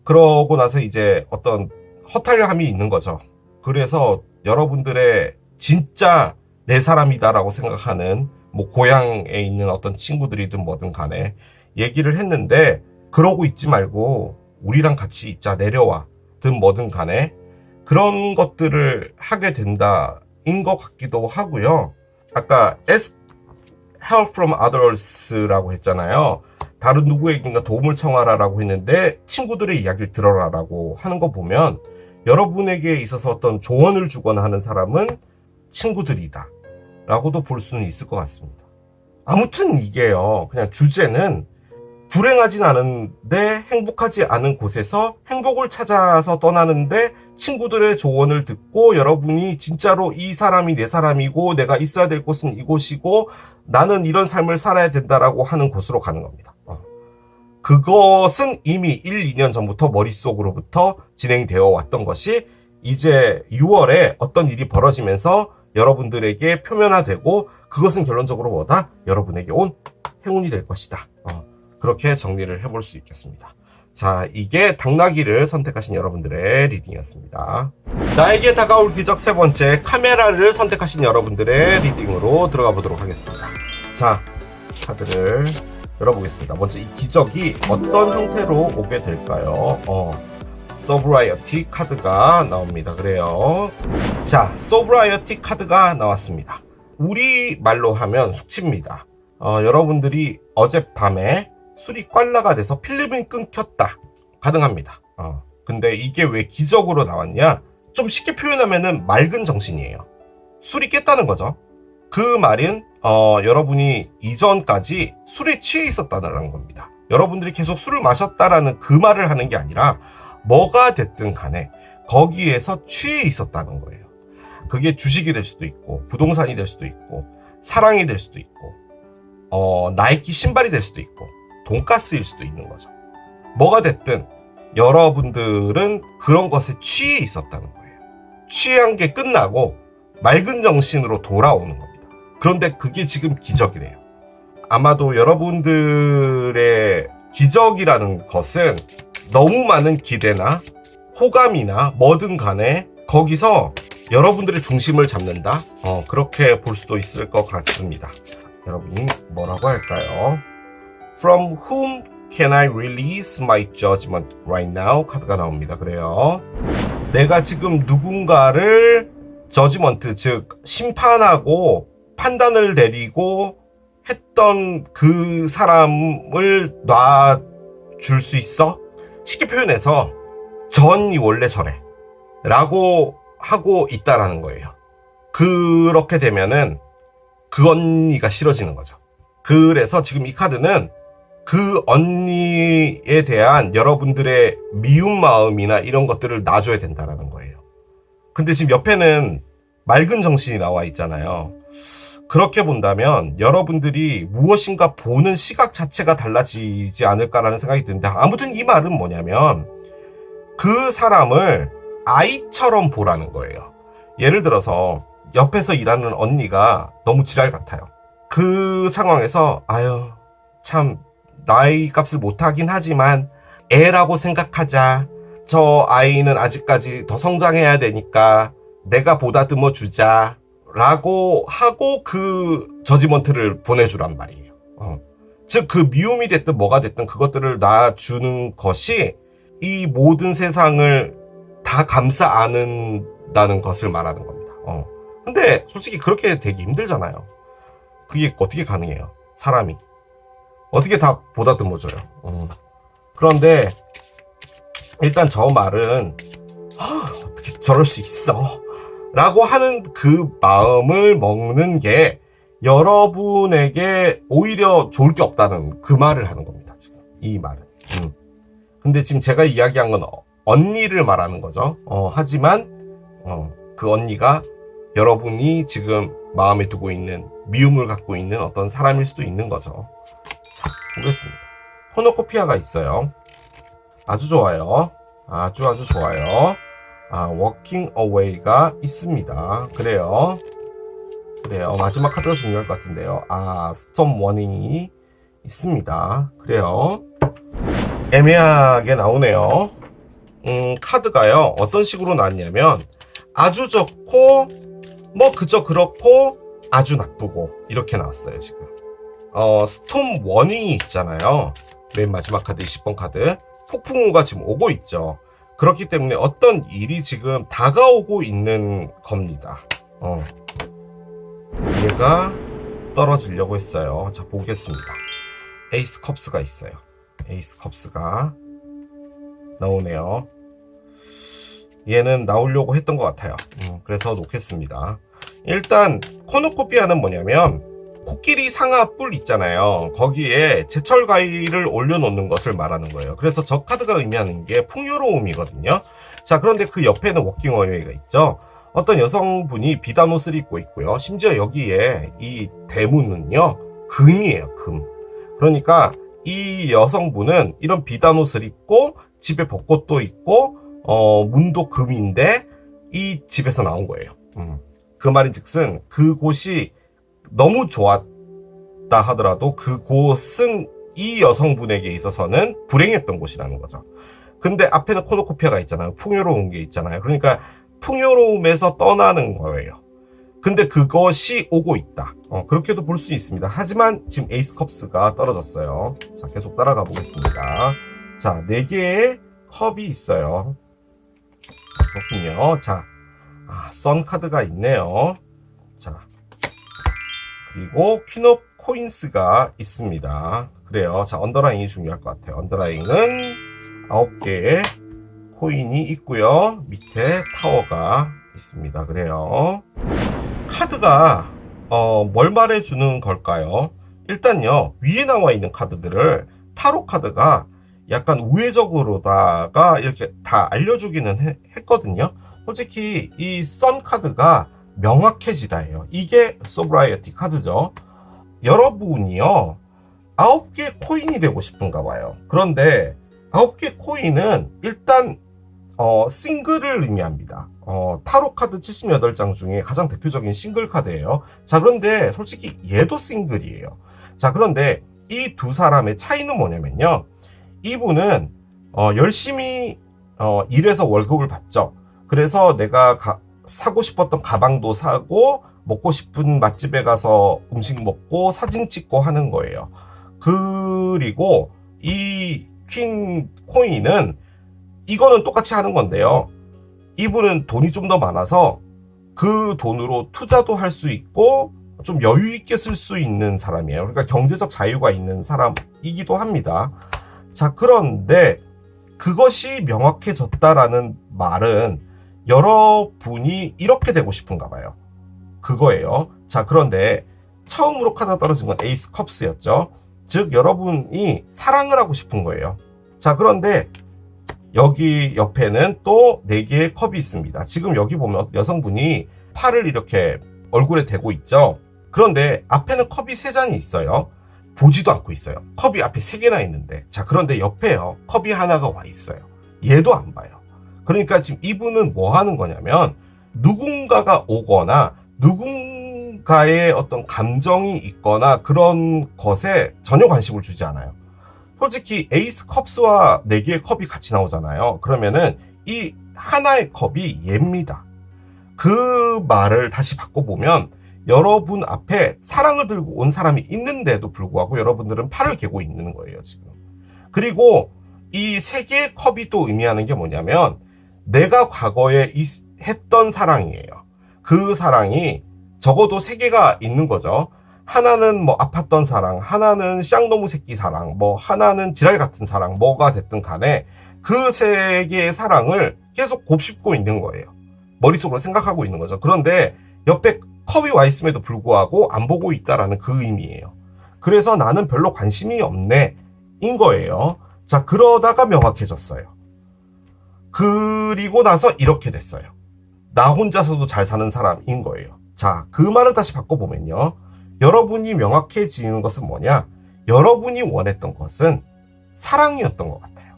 그러고 나서 이제 어떤 허탈함이 있는 거죠. 그래서 여러분들의 진짜 내 사람이다라고 생각하는 뭐 고향에 있는 어떤 친구들이든 뭐든 간에 얘기를 했는데, 그러고 있지 말고 우리랑 같이 있자, 내려와든 뭐든 간에 그런 것들을 하게 된다인 것 같기도 하고요. 아까 ask help from others라고 했잖아요. 다른 누구에게인가 도움을 청하라라고 했는데 친구들의 이야기를 들어라라고 하는 거 보면, 여러분에게 있어서 어떤 조언을 주거나 하는 사람은 친구들이다 라고도 볼 수는 있을 것 같습니다. 아무튼 이게요, 그냥 주제는 불행하진 않은데 행복하지 않은 곳에서 행복을 찾아서 떠나는데 친구들의 조언을 듣고, 여러분이 진짜로 이 사람이 내 사람이고 내가 있어야 될 곳은 이곳이고 나는 이런 삶을 살아야 된다라고 하는 곳으로 가는 겁니다. 그것은 이미 1, 2년 전부터 머릿속으로부터 진행되어 왔던 것이 이제 6월에 어떤 일이 벌어지면서 여러분들에게 표면화되고, 그것은 결론적으로 뭐다? 여러분에게 온 행운이 될 것이다. 그렇게 정리를 해볼 수 있겠습니다. 자, 이게 당나귀를 선택하신 여러분들의 리딩이었습니다. 나에게 다가올 기적 세 번째, 카메라를 선택하신 여러분들의 리딩으로 들어가 보도록 하겠습니다. 자, 카드를 열어보겠습니다. 먼저 이 기적이 어떤 형태로 오게 될까요? 소브라이어티 카드가 나옵니다. 그래요. 자, 소브라이어티 카드가 나왔습니다. 우리말로 하면 숙취입니다. 여러분들이 어젯밤에 술이 꽐라가 돼서 필름이 끊겼다. 가능합니다. 근데 이게 왜 기적으로 나왔냐? 좀 쉽게 표현하면은 맑은 정신이에요. 술이 깼다는 거죠. 그 말은 여러분이 이전까지 술에 취해 있었다는 겁니다. 여러분들이 계속 술을 마셨다라는 그 말을 하는 게 아니라 뭐가 됐든 간에 거기에서 취해 있었다는 거예요. 그게 주식이 될 수도 있고 부동산이 될 수도 있고 사랑이 될 수도 있고 나이키 신발이 될 수도 있고 돈가스일 수도 있는 거죠. 뭐가 됐든 여러분들은 그런 것에 취해 있었다는 거예요. 취한 게 끝나고 맑은 정신으로 돌아오는 겁니다. 그런데 그게 지금 기적이래요. 아마도 여러분들의 기적이라는 것은 너무 많은 기대나 호감이나 뭐든 간에 거기서 여러분들의 중심을 잡는다. 그렇게 볼 수도 있을 것 같습니다. 여러분이 뭐라고 할까요? From whom Can I release my judgment right now? 카드가 나옵니다. 그래요. 내가 지금 누군가를 저지먼트, 즉 심판하고 판단을 내리고 했던 그 사람을 놔줄 수 있어? 쉽게 표현해서 전이 원래 저래 라고 하고 있다라는 거예요. 그렇게 되면은 그 언니가 싫어지는 거죠. 그래서 지금 이 카드는 그 언니에 대한 여러분들의 미운 마음이나 이런 것들을 놔줘야 된다라는 거예요. 근데 지금 옆에는 맑은 정신이 나와 있잖아요. 그렇게 본다면 여러분들이 무엇인가 보는 시각 자체가 달라지지 않을까라는 생각이 드는데, 아무튼 이 말은 뭐냐면 그 사람을 아이처럼 보라는 거예요. 예를 들어서 옆에서 일하는 언니가 너무 지랄 같아요. 그 상황에서 아유 참 나이 값을 못하긴 하지만 애라고 생각하자. 저 아이는 아직까지 더 성장해야 되니까 내가 보다듬어 주자 라고 하고 그 저지먼트를 보내주란 말이에요. 즉 그 미움이 됐든 뭐가 됐든 그것들을 놔주는 것이 이 모든 세상을 다 감싸 안는다는 것을 말하는 겁니다. 근데 솔직히 그렇게 되기 힘들잖아요. 그게 어떻게 가능해요? 사람이 어떻게 다 보다듬어줘요. 그런데 일단 저 말은 어떻게 저럴 수 있어 라고 하는 그 마음을 먹는 게 여러분에게 오히려 좋을 게 없다는 그 말을 하는 겁니다. 지금 이 말은. 근데 지금 제가 이야기한 건 언니를 말하는 거죠. 하지만 그 언니가 여러분이 지금 마음에 두고 있는 미움을 갖고 있는 어떤 사람일 수도 있는 거죠. 자, 보겠습니다. 코노코피아가 있어요. 아주 좋아요. 아주 좋아요. Walking Away가 있습니다. 그래요. 마지막 카드가 중요할 것 같은데요. Storm Warning이 있습니다. 그래요. 애매하게 나오네요. 카드가요. 어떤 식으로 나왔냐면 아주 좋고 뭐 그저 그렇고 아주 나쁘고 이렇게 나왔어요. 지금 스톰 워닝이 있잖아요. 맨 마지막 카드 20번 카드 폭풍우가 지금 오고 있죠. 그렇기 때문에 어떤 일이 지금 다가오고 있는 겁니다. 얘가 떨어지려고 했어요. 자, 보겠습니다. 에이스 컵스가 있어요. 에이스 컵스가 나오네요. 얘는 나오려고 했던 것 같아요. 그래서 놓겠습니다. 일단 코노코피아는 뭐냐면 코끼리 상아 뿔 있잖아요. 거기에 제철 과일을 올려놓는 것을 말하는 거예요. 그래서 저 카드가 의미하는 게 풍요로움이거든요. 자, 그런데 그 옆에는 워킹 어웨이가 있죠. 어떤 여성분이 비단 옷을 입고 있고요. 심지어 여기에 이 대문은요 금이에요. 금. 그러니까 이 여성분은 이런 비단 옷을 입고 집에 벚꽃도 있고 문도 금인데 이 집에서 나온 거예요. 그 말인즉슨 그곳이 너무 좋았다 하더라도 그곳은 이 여성분에게 있어서는 불행했던 곳이라는 거죠. 근데 앞에는 코노코피아가 있잖아요. 풍요로운 게 있잖아요. 그러니까 풍요로움에서 떠나는 거예요. 근데 그것이 오고 있다. 그렇게도 볼 수 있습니다. 하지만 지금 에이스 컵스가 떨어졌어요. 자, 계속 따라가 보겠습니다. 자, 4개의 컵이 있어요. 그렇군요. 자, 선 카드가 있네요. 자, 그리고 퀸 오브 코인스가 있습니다. 그래요. 자, 언더라인이 중요할 것 같아요. 언더라인은 9개의 코인이 있고요. 밑에 타워가 있습니다. 그래요. 카드가 뭘 말해주는 걸까요? 일단요, 위에 나와 있는 카드들을 타로 카드가 약간 우회적으로다가 이렇게 다 알려주기는 했거든요. 솔직히 이 선 카드가 명확해지다예요. 이게 소브라이어티 카드죠. 여러분이요 9개 코인이 되고 싶은가 봐요. 그런데 9개 코인은 일단 싱글을 의미합니다. 타로 카드 78장 중에 가장 대표적인 싱글 카드예요. 자, 그런데 솔직히 얘도 싱글이에요. 자, 그런데 이 두 사람의 차이는 뭐냐면요, 이분은 열심히 일해서 월급을 받죠. 그래서 내가 사고 싶었던 가방도 사고 먹고 싶은 맛집에 가서 음식 먹고 사진 찍고 하는 거예요. 그리고 이 퀸 코인은 이거는 똑같이 하는 건데요. 이분은 돈이 좀 더 많아서 그 돈으로 투자도 할 수 있고 좀 여유 있게 쓸 수 있는 사람이에요. 그러니까 경제적 자유가 있는 사람이기도 합니다. 자, 그런데 그것이 명확해졌다라는 말은 여러분이 이렇게 되고 싶은가 봐요. 그거예요. 자, 그런데 처음으로 카드가 떨어진 건 에이스 컵스였죠. 즉 여러분이 사랑을 하고 싶은 거예요. 자, 그런데 여기 옆에는 또 4개의 컵이 있습니다. 지금 여기 보면 여성분이 팔을 이렇게 얼굴에 대고 있죠. 그런데 앞에는 컵이 3잔이 있어요. 보지도 않고 있어요. 컵이 앞에 3개나 있는데. 자, 그런데 옆에요. 컵이 하나가 와 있어요. 얘도 안 봐요. 그러니까 지금 이분은 뭐 하는 거냐면 누군가가 오거나 누군가의 어떤 감정이 있거나 그런 것에 전혀 관심을 주지 않아요. 솔직히 에이스 컵스와 4개의 컵이 같이 나오잖아요. 그러면은 이 하나의 컵이 얘입니다. 그 말을 다시 바꿔보면 여러분 앞에 사랑을 들고 온 사람이 있는데도 불구하고 여러분들은 팔을 개고 있는 거예요, 지금. 그리고 이 3개의 컵이 또 의미하는 게 뭐냐면 내가 과거에 했던 사랑이에요. 그 사랑이 적어도 3개가 있는 거죠. 하나는 뭐 아팠던 사랑, 하나는 쌍놈의 새끼 사랑, 뭐 하나는 지랄 같은 사랑, 뭐가 됐든 간에 그 3개의 사랑을 계속 곱씹고 있는 거예요. 머릿속으로 생각하고 있는 거죠. 그런데 옆에 컵이 와 있음에도 불구하고 안 보고 있다라는 그 의미예요. 그래서 나는 별로 관심이 없네 인 거예요. 자, 그러다가 명확해졌어요. 그리고 나서 이렇게 됐어요. 나 혼자서도 잘 사는 사람인 거예요. 자, 그 말을 다시 바꿔보면요. 여러분이 명확해지는 것은 뭐냐? 여러분이 원했던 것은 사랑이었던 것 같아요.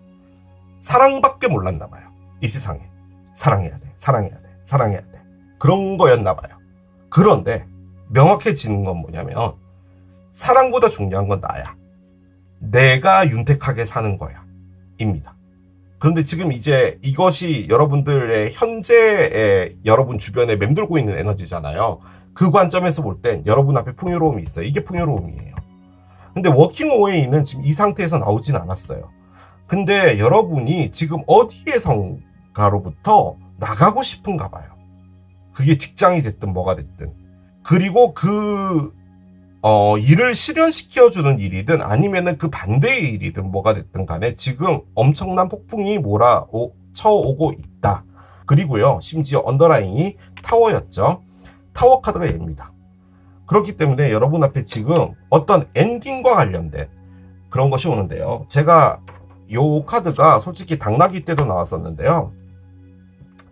사랑밖에 몰랐나 봐요. 이 세상에. 사랑해야 돼. 사랑해야 돼. 사랑해야 돼. 그런 거였나 봐요. 그런데 명확해지는 건 뭐냐면 사랑보다 중요한 건 나야. 내가 윤택하게 사는 거야. 입니다. 그런데 지금 이제 이것이 여러분들의 현재의 여러분 주변에 맴돌고 있는 에너지잖아요. 그 관점에서 볼 땐 여러분 앞에 풍요로움이 있어요. 이게 풍요로움이에요. 근데 워킹 어웨이는 지금 이 상태에서 나오진 않았어요. 근데 여러분이 지금 어디에선가로부터 나가고 싶은가 봐요. 그게 직장이 됐든 뭐가 됐든. 그리고 그 일을 실현시켜주는 일이든 아니면은 그 반대의 일이든 뭐가 됐든 간에 지금 엄청난 폭풍이 쳐오고 있다. 그리고요, 심지어 언더라인이 타워였죠. 타워 카드가 얘입니다. 그렇기 때문에 여러분 앞에 지금 어떤 엔딩과 관련된 그런 것이 오는데요. 제가 요 카드가 솔직히 당나귀 때도 나왔었는데요.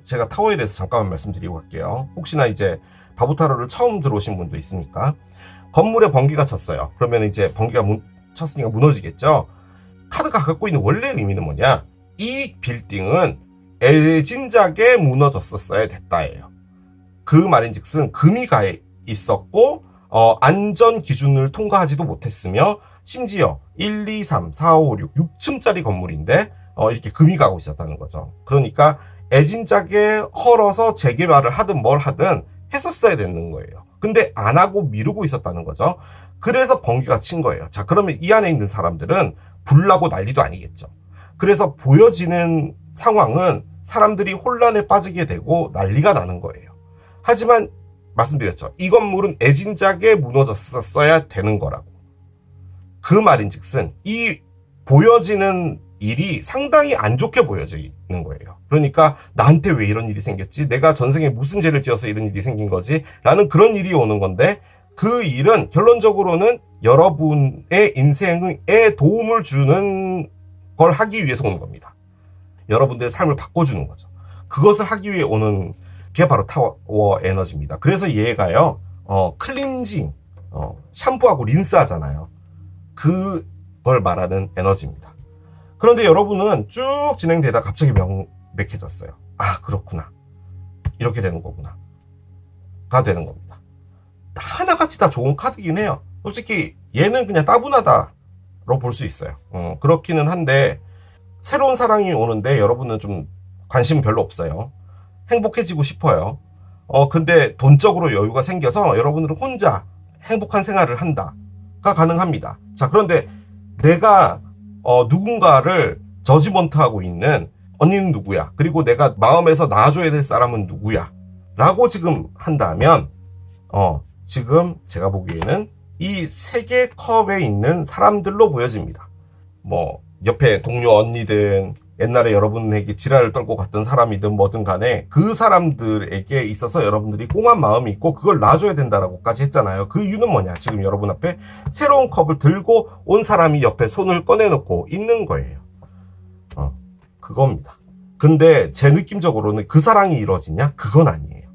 제가 타워에 대해서 잠깐만 말씀드리고 갈게요. 혹시나 이제 바보타로를 처음 들어오신 분도 있으니까. 건물에 번개가 쳤어요. 그러면 이제 번개가 쳤으니까 무너지겠죠. 카드가 갖고 있는 원래 의미는 뭐냐? 이 빌딩은 애진작에 무너졌었어야 됐다예요. 그 말인즉슨 금이 가 있었고 안전 기준을 통과하지도 못했으며 심지어 1, 2, 3, 4, 5, 6, 6층짜리 건물인데 이렇게 금이 가고 있었다는 거죠. 그러니까 애진작에 헐어서 재개발을 하든 뭘 하든 했었어야 되는 거예요. 근데 안 하고 미루고 있었다는 거죠. 그래서 번개가 친 거예요. 자, 그러면 이 안에 있는 사람들은 불나고 난리도 아니겠죠. 그래서 보여지는 상황은 사람들이 혼란에 빠지게 되고 난리가 나는 거예요. 하지만 말씀드렸죠. 이 건물은 애진작에 무너졌어야 되는 거라고. 그 말인즉슨 이 보여지는 일이 상당히 안 좋게 보여지는 거예요. 그러니까 나한테 왜 이런 일이 생겼지? 내가 전생에 무슨 죄를 지어서 이런 일이 생긴 거지? 라는 그런 일이 오는 건데 그 일은 결론적으로는 여러분의 인생에 도움을 주는 걸 하기 위해서 오는 겁니다. 여러분들의 삶을 바꿔주는 거죠. 그것을 하기 위해 오는 게 바로 타워 에너지입니다. 그래서 얘가요, 클렌징, 샴푸하고 린스 하잖아요. 그걸 말하는 에너지입니다. 그런데 여러분은 쭉 진행되다 갑자기 명백해졌어요. 아, 그렇구나. 이렇게 되는 거구나. 가 되는 겁니다. 하나같이 다 좋은 카드긴 해요. 솔직히 얘는 그냥 따분하다로 볼 수 있어요. 그렇기는 한데 새로운 사랑이 오는데 여러분은 좀 관심 별로 없어요. 행복해지고 싶어요. 근데 돈적으로 여유가 생겨서 여러분들은 혼자 행복한 생활을 한다가 가능합니다. 자, 그런데 내가 누군가를 저지먼트하고 있는 언니는 누구야? 그리고 내가 마음에서 낳아줘야 될 사람은 누구야? 라고 지금 한다면 지금 제가 보기에는 이 세 개 컵에 있는 사람들로 보여집니다. 뭐 옆에 동료 언니든 옛날에 여러분에게 지랄을 떨고 갔던 사람이든 뭐든 간에 그 사람들에게 있어서 여러분들이 꽁한 마음이 있고 그걸 놔줘야 된다라고까지 했잖아요. 그 이유는 뭐냐? 지금 여러분 앞에 새로운 컵을 들고 온 사람이 옆에 손을 꺼내놓고 있는 거예요. 그겁니다. 근데 제 느낌적으로는 그 사랑이 이루어지냐? 그건 아니에요.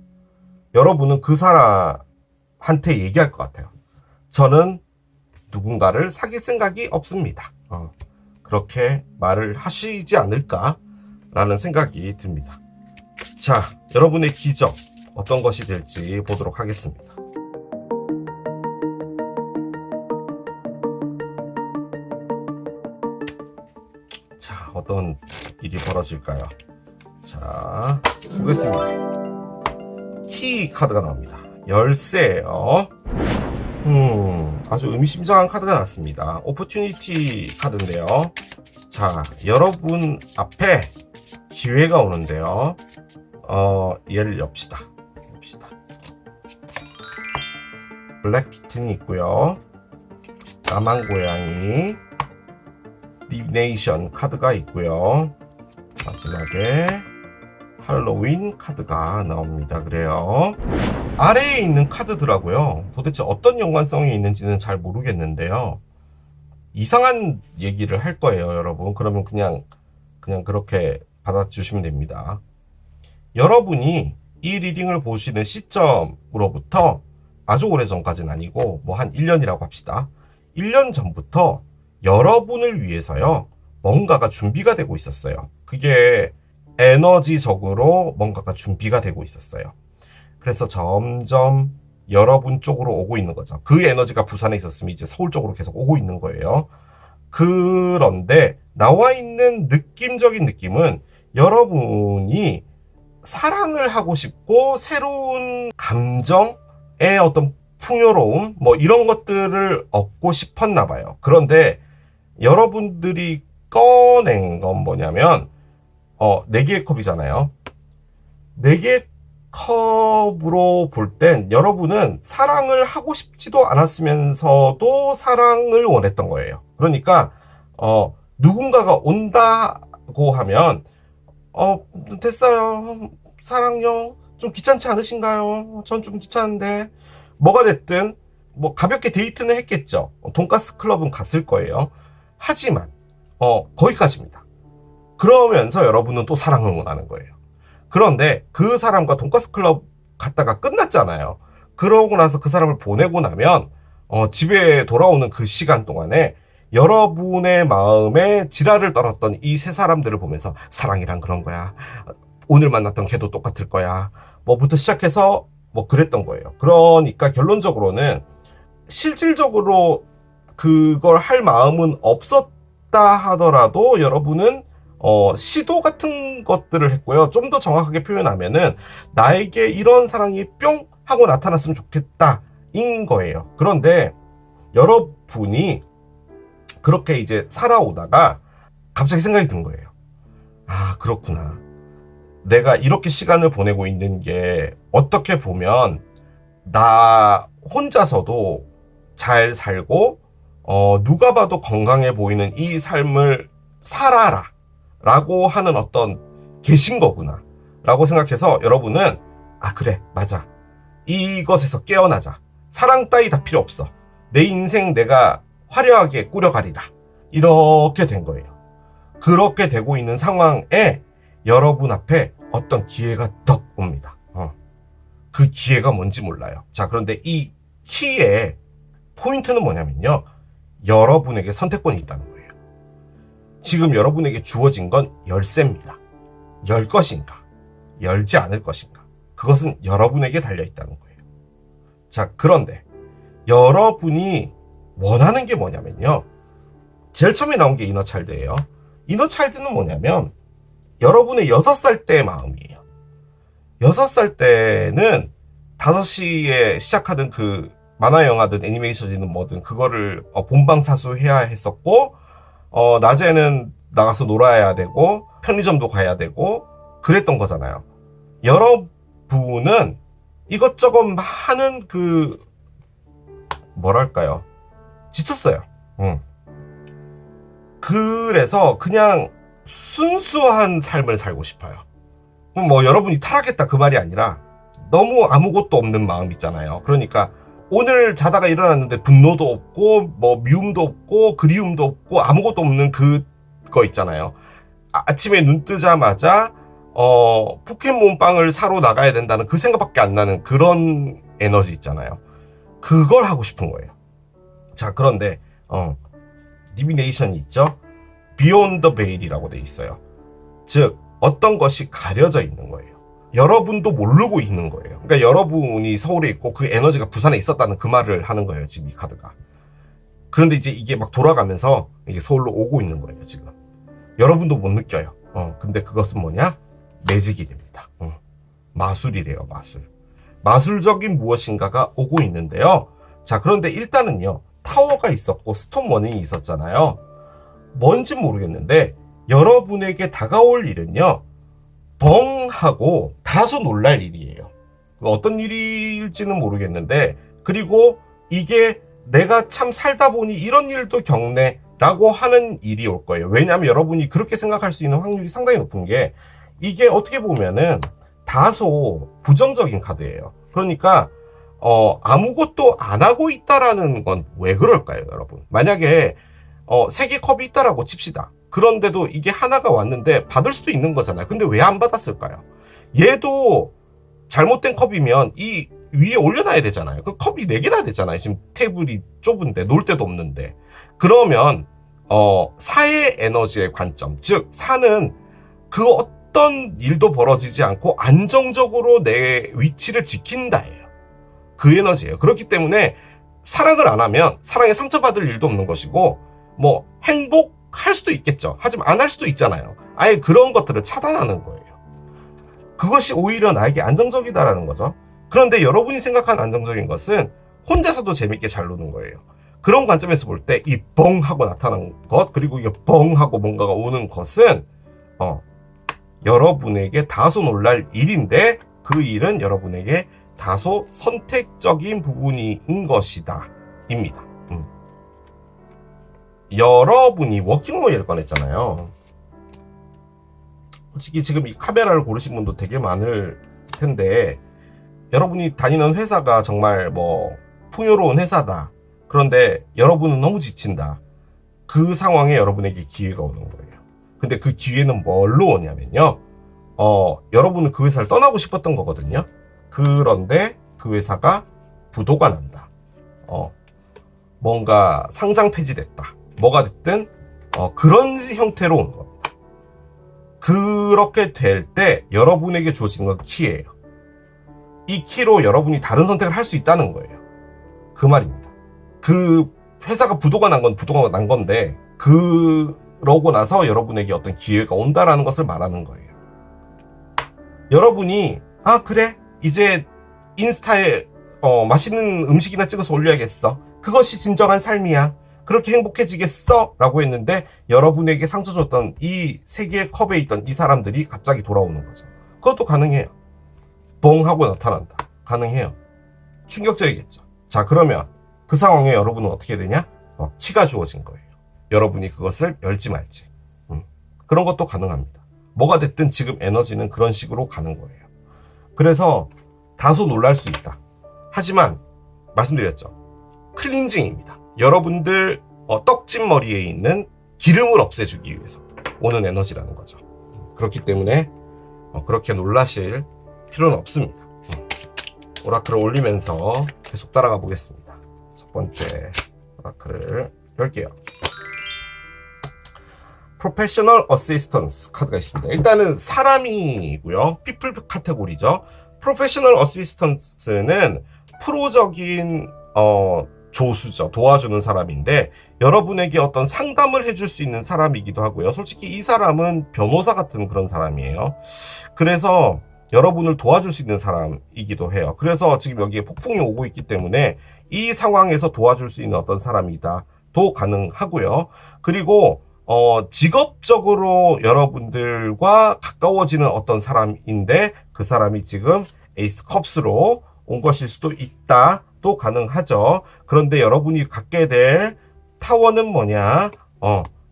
여러분은 그 사람한테 얘기할 것 같아요. 저는 누군가를 사귈 생각이 없습니다. 그렇게 말을 하시지 않을까라는 생각이 듭니다. 자, 여러분의 기적 어떤 것이 될지 보도록 하겠습니다. 자, 어떤 일이 벌어질까요? 자, 보겠습니다. 키 카드가 나옵니다. 열쇠예요. 아주 의미심장한 카드가 났습니다. 오퍼튜니티 카드인데요. 자, 여러분 앞에 기회가 오는데요. 얘를 엽시다. 블랙 키튼이 있고요. 까만 고양이, 디비네이션 카드가 있고요. 마지막에 할로윈 카드가 나옵니다. 그래요. 아래에 있는 카드더라고요. 도대체 어떤 연관성이 있는지는 잘 모르겠는데요. 이상한 얘기를 할 거예요, 여러분. 그러면 그냥 그렇게 받아주시면 됩니다. 여러분이 이 리딩을 보시는 시점으로부터 아주 오래전까지는 아니고 뭐 한 1년이라고 합시다. 1년 전부터 여러분을 위해서요, 뭔가가 준비가 되고 있었어요. 그게 에너지적으로 뭔가가 준비가 되고 있었어요. 그래서 점점 여러분 쪽으로 오고 있는 거죠. 그 에너지가 부산에 있었으면 이제 서울 쪽으로 계속 오고 있는 거예요. 그런데 나와 있는 느낌적인 느낌은 여러분이 사랑을 하고 싶고 새로운 감정의 어떤 풍요로움 뭐 이런 것들을 얻고 싶었나 봐요. 그런데 여러분들이 꺼낸 건 뭐냐면 4개의 컵이잖아요. 4개의 컵으로 볼 땐 여러분은 사랑을 하고 싶지도 않았으면서도 사랑을 원했던 거예요. 그러니까 누군가가 온다고 하면 됐어요. 사랑요. 좀 귀찮지 않으신가요? 전 좀 귀찮은데. 뭐가 됐든 뭐 가볍게 데이트는 했겠죠. 돈가스 클럽은 갔을 거예요. 하지만 거기까지입니다. 그러면서 여러분은 또 사랑을 원하는 거예요. 그런데 그 사람과 돈가스 클럽 갔다가 끝났잖아요. 그러고 나서 그 사람을 보내고 나면 집에 돌아오는 그 시간 동안에 여러분의 마음에 지랄을 떨었던 이 세 사람들을 보면서 사랑이란 그런 거야. 오늘 만났던 걔도 똑같을 거야. 뭐부터 시작해서 뭐 그랬던 거예요. 그러니까 결론적으로는 실질적으로 그걸 할 마음은 없었다 하더라도 여러분은 시도 같은 것들을 했고요. 좀 더 정확하게 표현하면은 나에게 이런 사랑이 뿅 하고 나타났으면 좋겠다 인 거예요. 그런데 여러분이 그렇게 이제 살아오다가 갑자기 생각이 든 거예요. 아, 그렇구나. 내가 이렇게 시간을 보내고 있는 게 어떻게 보면 나 혼자서도 잘 살고 누가 봐도 건강해 보이는 이 삶을 살아라 라고 하는 어떤 계신 거구나 라고 생각해서 여러분은 그래 맞아 이것에서 깨어나자. 사랑 따위 다 필요 없어. 내 인생 내가 화려하게 꾸려가리라. 이렇게 된 거예요. 그렇게 되고 있는 상황에 여러분 앞에 어떤 기회가 덕 옵니다. 그 기회가 뭔지 몰라요. 자, 그런데 이 키의 포인트는 뭐냐면요. 여러분에게 선택권이 있다는 거예요. 지금 여러분에게 주어진 건 열쇠입니다. 열 것인가, 열지 않을 것인가. 그것은 여러분에게 달려있다는 거예요. 자, 그런데 여러분이 원하는 게 뭐냐면요. 제일 처음에 나온 게 이너차일드예요. 이너차일드는 뭐냐면 여러분의 6살 때의 마음이에요. 6살 때는 5시에 시작하던 그 만화 영화든 애니메이션이든 뭐든 그거를 본방사수 해야 했었고 낮에는 나가서 놀아야 되고 편의점도 가야 되고 그랬던 거잖아요. 여러분은 이것저것 많은 뭐랄까요, 지쳤어요. 그래서 그냥 순수한 삶을 살고 싶어요. 뭐 여러분이 타락했다 그 말이 아니라 너무 아무것도 없는 마음 있잖아요. 그러니까 오늘 자다가 일어났는데 분노도 없고 뭐 미움도 없고 그리움도 없고 아무것도 없는 그거 있잖아요. 아침에 눈 뜨자마자 포켓몬빵을 사러 나가야 된다는 그 생각밖에 안 나는 그런 에너지 있잖아요. 그걸 하고 싶은 거예요. 자, 그런데 디비네이션이 있죠. Beyond the Veil이라고 돼 있어요. 즉 어떤 것이 가려져 있는 거예요. 여러분도 모르고 있는 거예요. 그러니까 여러분이 서울에 있고 그 에너지가 부산에 있었다는 그 말을 하는 거예요, 지금 이 카드가. 그런데 이제 이게 막 돌아가면서 이게 서울로 오고 있는 거예요, 지금. 여러분도 못 느껴요. 근데 그것은 뭐냐? 매직일입니다. 마술이래요, 마술. 마술적인 무엇인가가 오고 있는데요. 자, 그런데 일단은요, 타워가 있었고 스톰 워닝이 있었잖아요. 뭔진 모르겠는데 여러분에게 다가올 일은요, 벙 하고 다소 놀랄 일이에요. 어떤 일일지는 모르겠는데, 그리고 이게 내가 참 살다 보니 이런 일도 겪네 라고 하는 일이 올 거예요. 왜냐하면 여러분이 그렇게 생각할 수 있는 확률이 상당히 높은 게, 이게 어떻게 보면은 다소 부정적인 카드예요. 그러니까 아무것도 안 하고 있다라는 건 왜 그럴까요, 여러분? 만약에 3개 컵이 있다라고 칩시다. 그런데도 이게 하나가 왔는데 받을 수도 있는 거잖아요. 근데 왜 안 받았을까요? 얘도 잘못된 컵이면 이 위에 올려놔야 되잖아요. 그 컵이 4개나 되잖아요. 지금 테이블이 좁은데 놓을 데도 없는데. 그러면 사의 에너지의 관점, 즉 사는 그 어떤 일도 벌어지지 않고 안정적으로 내 위치를 지킨다예요. 그 에너지예요. 그렇기 때문에 사랑을 안 하면 사랑에 상처받을 일도 없는 것이고, 뭐 행복할 수도 있겠죠. 하지만 안 할 수도 있잖아요. 아예 그런 것들을 차단하는 거예요. 그것이 오히려 나에게 안정적이다라는 거죠. 그런데 여러분이 생각하는 안정적인 것은 혼자서도 재밌게 잘 노는 거예요. 그런 관점에서 볼 때 이 뻥 하고 나타나는 것, 그리고 이 뻥 하고 뭔가가 오는 것은 여러분에게 다소 놀랄 일인데, 그 일은 여러분에게 다소 선택적인 부분인 것이다 입니다. 여러분이 워킹로이를 꺼냈잖아요. 솔직히 지금 이 카메라를 고르신 분도 되게 많을 텐데, 여러분이 다니는 회사가 정말 뭐 풍요로운 회사다. 그런데 여러분은 너무 지친다. 그 상황에 여러분에게 기회가 오는 거예요. 근데 그 기회는 뭘로 오냐면요, 여러분은 그 회사를 떠나고 싶었던 거거든요. 그런데 그 회사가 부도가 난다. 뭔가 상장 폐지됐다. 뭐가 됐든 그런 형태로 오는 겁니다. 그렇게 될 때 여러분에게 주어지는 건 키예요. 이 키로 여러분이 다른 선택을 할 수 있다는 거예요. 그 말입니다. 그 회사가 부도가 난 건 부도가 난 건데, 그러고 나서 여러분에게 어떤 기회가 온다라는 것을 말하는 거예요. 여러분이 그래, 이제 인스타에 맛있는 음식이나 찍어서 올려야겠어. 그것이 진정한 삶이야. 그렇게 행복해지겠어? 라고 했는데 여러분에게 상처 줬던 이 3개의 컵에 있던 이 사람들이 갑자기 돌아오는 거죠. 그것도 가능해요. 뻥 하고 나타난다. 가능해요. 충격적이겠죠. 자, 그러면 그 상황에 여러분은 어떻게 되냐? 키가 주어진 거예요. 여러분이 그것을 열지 말지. 그런 것도 가능합니다. 뭐가 됐든 지금 에너지는 그런 식으로 가는 거예요. 그래서 다소 놀랄 수 있다. 하지만 말씀드렸죠. 클린징입니다. 여러분들 떡진 머리에 있는 기름을 없애주기 위해서 오는 에너지라는 거죠. 그렇기 때문에 그렇게 놀라실 필요는 없습니다. 오라클을 올리면서 계속 따라가 보겠습니다. 첫 번째 오라클을 열게요. 프로페셔널 어시스턴스 카드가 있습니다. 일단은 사람이고요. 피플 카테고리죠. 프로페셔널 어시스턴스는 프로적인 조수죠. 도와주는 사람인데, 여러분에게 어떤 상담을 해줄 수 있는 사람이기도 하고요. 솔직히 이 사람은 변호사 같은 그런 사람이에요. 그래서 여러분을 도와줄 수 있는 사람이기도 해요. 그래서 지금 여기에 폭풍이 오고 있기 때문에 이 상황에서 도와줄 수 있는 어떤 사람이다 도 가능하고요. 그리고 직업적으로 여러분들과 가까워지는 어떤 사람인데 그 사람이 지금 에이스 컵스로 온 것일 수도 있다. 또 가능하죠. 그런데 여러분이 갖게 될 타워는 뭐냐?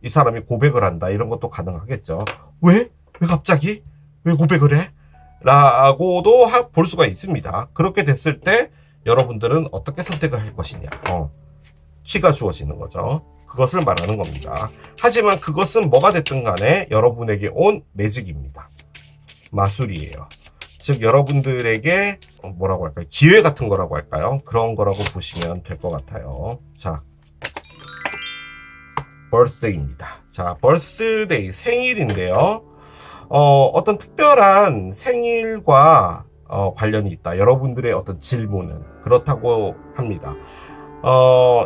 이 사람이 고백을 한다. 이런 것도 가능하겠죠. 왜? 왜 갑자기? 왜 고백을 해? 라고도 볼 수가 있습니다. 그렇게 됐을 때 여러분들은 어떻게 선택을 할 것이냐. 키가 주어지는 거죠. 그것을 말하는 겁니다. 하지만 그것은 뭐가 됐든 간에 여러분에게 온 매직입니다. 마술이에요. 즉 여러분들에게 뭐라고 할까요? 기회 같은 거라고 할까요? 그런 거라고 보시면 될 것 같아요. 자, birthday입니다. 자, birthday 생일인데요. 어떤 특별한 생일과 관련이 있다. 여러분들의 어떤 질문은 그렇다고 합니다.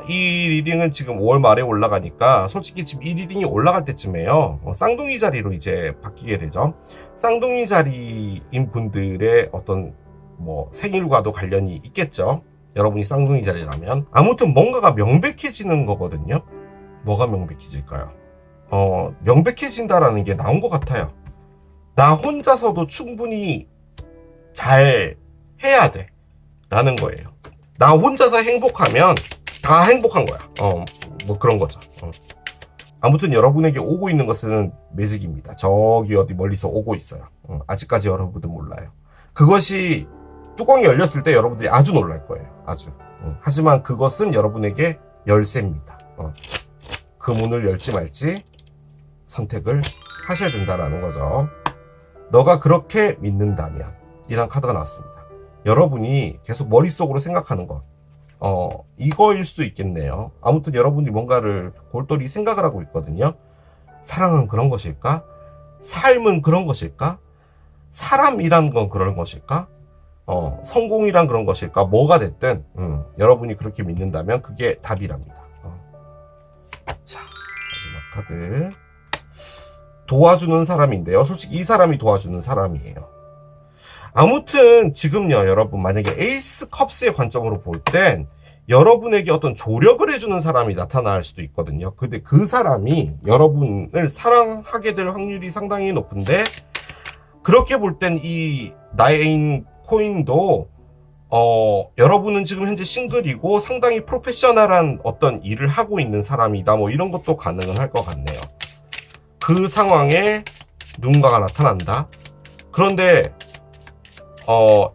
이 리딩은 지금 5월 말에 올라가니까 솔직히 지금 이 리딩이 올라갈 때쯤에요. 쌍둥이 자리로 이제 바뀌게 되죠. 쌍둥이 자리인 분들의 어떤 뭐 생일과도 관련이 있겠죠. 여러분이 쌍둥이 자리라면 아무튼 뭔가가 명백해지는 거거든요. 뭐가 명백해질까요? 명백해진다라는 게 나온 것 같아요. 나 혼자서도 충분히 잘 해야 돼 라는 거예요. 나 혼자서 행복하면 다 행복한 거야. 뭐 그런 거죠. 아무튼 여러분에게 오고 있는 것은 매직입니다. 저기 어디 멀리서 오고 있어요. 아직까지 여러분들 몰라요. 그것이 뚜껑이 열렸을 때 여러분들이 아주 놀랄 거예요. 아주. 하지만 그것은 여러분에게 열쇠입니다. 그 문을 열지 말지 선택을 하셔야 된다라는 거죠. 너가 그렇게 믿는다면 이란 카드가 나왔습니다. 여러분이 계속 머릿속으로 생각하는 것 이거일 수도 있겠네요. 아무튼 여러분이 뭔가를 골똘히 생각을 하고 있거든요. 사랑은 그런 것일까? 삶은 그런 것일까? 사람이란 건 그런 것일까? 성공이란 그런 것일까? 뭐가 됐든 여러분이 그렇게 믿는다면 그게 답이랍니다. 자, 마지막 카드 도와주는 사람인데요. 솔직히 이 사람이 도와주는 사람이에요. 아무튼 지금요 여러분 만약에 에이스 컵스의 관점으로 볼 땐 여러분에게 어떤 조력을 해주는 사람이 나타날 수도 있거든요. 근데 그 사람이 여러분을 사랑하게 될 확률이 상당히 높은데 그렇게 볼 땐 이 나인 코인도 여러분은 지금 현재 싱글이고 상당히 프로페셔널한 어떤 일을 하고 있는 사람이다 뭐 이런 것도 가능은 할 것 같네요. 그 상황에 누군가가 나타난다. 그런데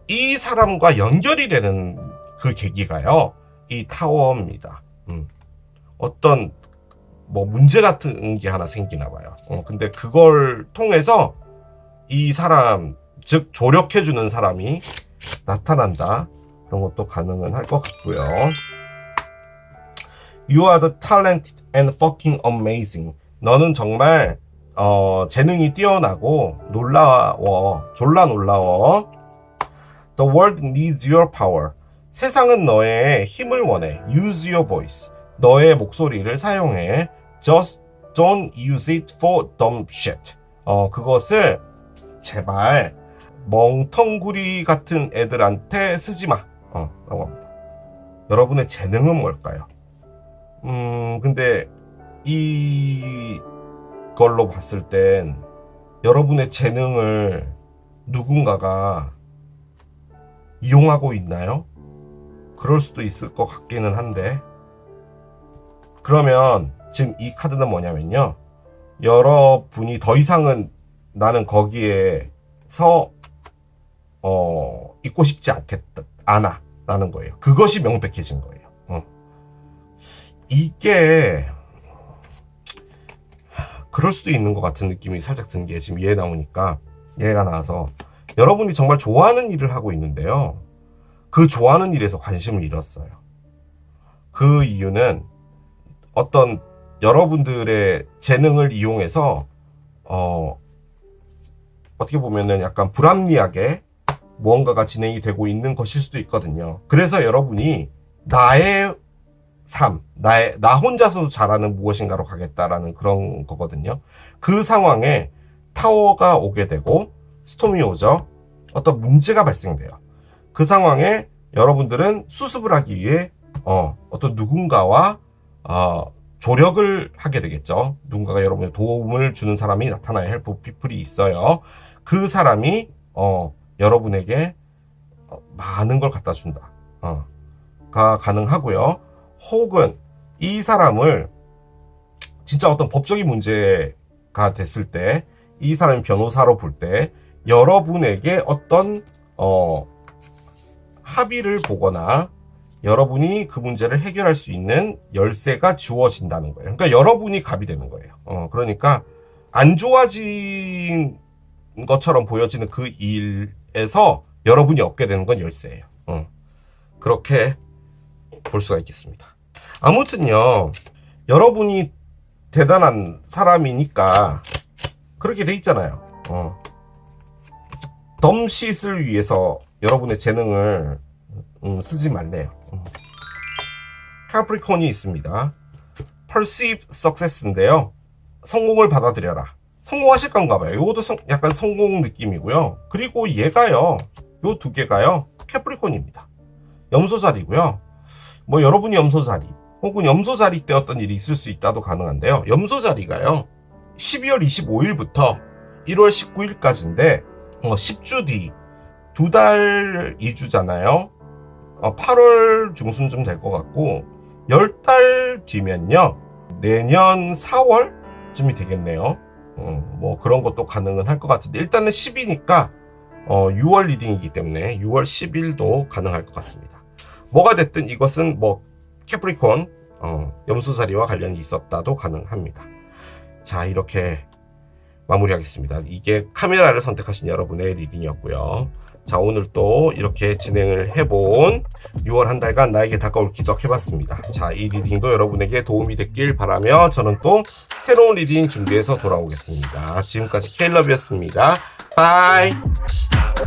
이 사람과 연결이 되는 그 계기가요, 이 타워입니다. 어떤 뭐 문제 같은 게 하나 생기나 봐요. 근데 그걸 통해서 이 사람, 즉 조력해주는 사람이 나타난다. 그런 것도 가능은 할 것 같고요. You are the talented and fucking amazing. 너는 정말 재능이 뛰어나고 놀라워, 졸라 놀라워. The world needs your power. 세상은 너의 힘을 원해. Use your voice. 너의 목소리를 사용해. Just don't use it for dumb shit. 그것을 제발 멍텅구리 같은 애들한테 쓰지 마. 라고 합니다. 여러분의 재능은 뭘까요? 근데 이걸로 봤을 땐 여러분의 재능을 누군가가 이용하고 있나요? 그럴 수도 있을 것 같기는 한데 그러면 지금 이 카드는 뭐냐면요, 여러분이 더 이상은 나는 거기에서 있고 싶지 않아 라는 거예요. 그것이 명백해진 거예요. 이게 그럴 수도 있는 것 같은 느낌이 살짝 든 게 지금 얘 나오니까, 얘가 나와서 여러분이 정말 좋아하는 일을 하고 있는데요, 그 좋아하는 일에서 관심을 잃었어요. 그 이유는 어떤 여러분들의 재능을 이용해서 어떻게 보면은 약간 불합리하게 무언가가 진행이 되고 있는 것일 수도 있거든요. 그래서 여러분이 나의 삶, 나 혼자서도 잘하는 무엇인가로 가겠다라는 그런 거거든요. 그 상황에 타워가 오게 되고 스톰이 오죠. 어떤 문제가 발생돼요. 그 상황에 여러분들은 수습을 하기 위해 어떤 누군가와 조력을 하게 되겠죠. 누군가가 여러분의 도움을 주는 사람이 나타나야 헬프 피플이 있어요. 그 사람이 여러분에게 많은 걸 갖다 준다. 가 가능하고요. 혹은 이 사람을 진짜 어떤 법적인 문제가 됐을 때 이 사람이 변호사로 볼 때 여러분에게 어떤 합의를 보거나 여러분이 그 문제를 해결할 수 있는 열쇠가 주어진다는 거예요. 그러니까 여러분이 갑이 되는 거예요. 그러니까 안 좋아진 것처럼 보여지는 그 일에서 여러분이 얻게 되는 건 열쇠예요. 그렇게 볼 수가 있겠습니다. 아무튼요, 여러분이 대단한 사람이니까 그렇게 돼 있잖아요. 덤쉿을 위해서 여러분의 재능을 쓰지 말래요. 카프리콘이 있습니다. Perceive Success인데요. 성공을 받아들여라. 성공하실 건가 봐요. 이것도 약간 성공 느낌이고요. 그리고 얘가요, 요 두 개가요, 캐프리콘입니다. 염소 자리고요. 뭐 여러분이 염소 자리 혹은 염소 자리 때 어떤 일이 있을 수 있다도 가능한데요. 염소 자리가요, 12월 25일부터 1월 19일까지인데 10주 뒤, 2달 2주잖아요. 8월 중순쯤 될 것 같고 10달 뒤면요, 내년 4월쯤이 되겠네요. 뭐 그런 것도 가능은 할 것 같은데 일단은 10이니까 6월 리딩이기 때문에 6월 10일도 가능할 것 같습니다. 뭐가 됐든 이것은 뭐 캐프리콘 염소 자리와 관련이 있었다도 가능합니다. 자, 이렇게 마무리하겠습니다. 이게 카메라를 선택하신 여러분의 리딩이었고요. 자, 오늘 또 이렇게 진행을 해본 6월 한 달간 나에게 다가올 기적 해봤습니다. 자, 이 리딩도 여러분에게 도움이 됐길 바라며 저는 또 새로운 리딩 준비해서 돌아오겠습니다. 지금까지 케일럽이었습니다. 바이. Stop.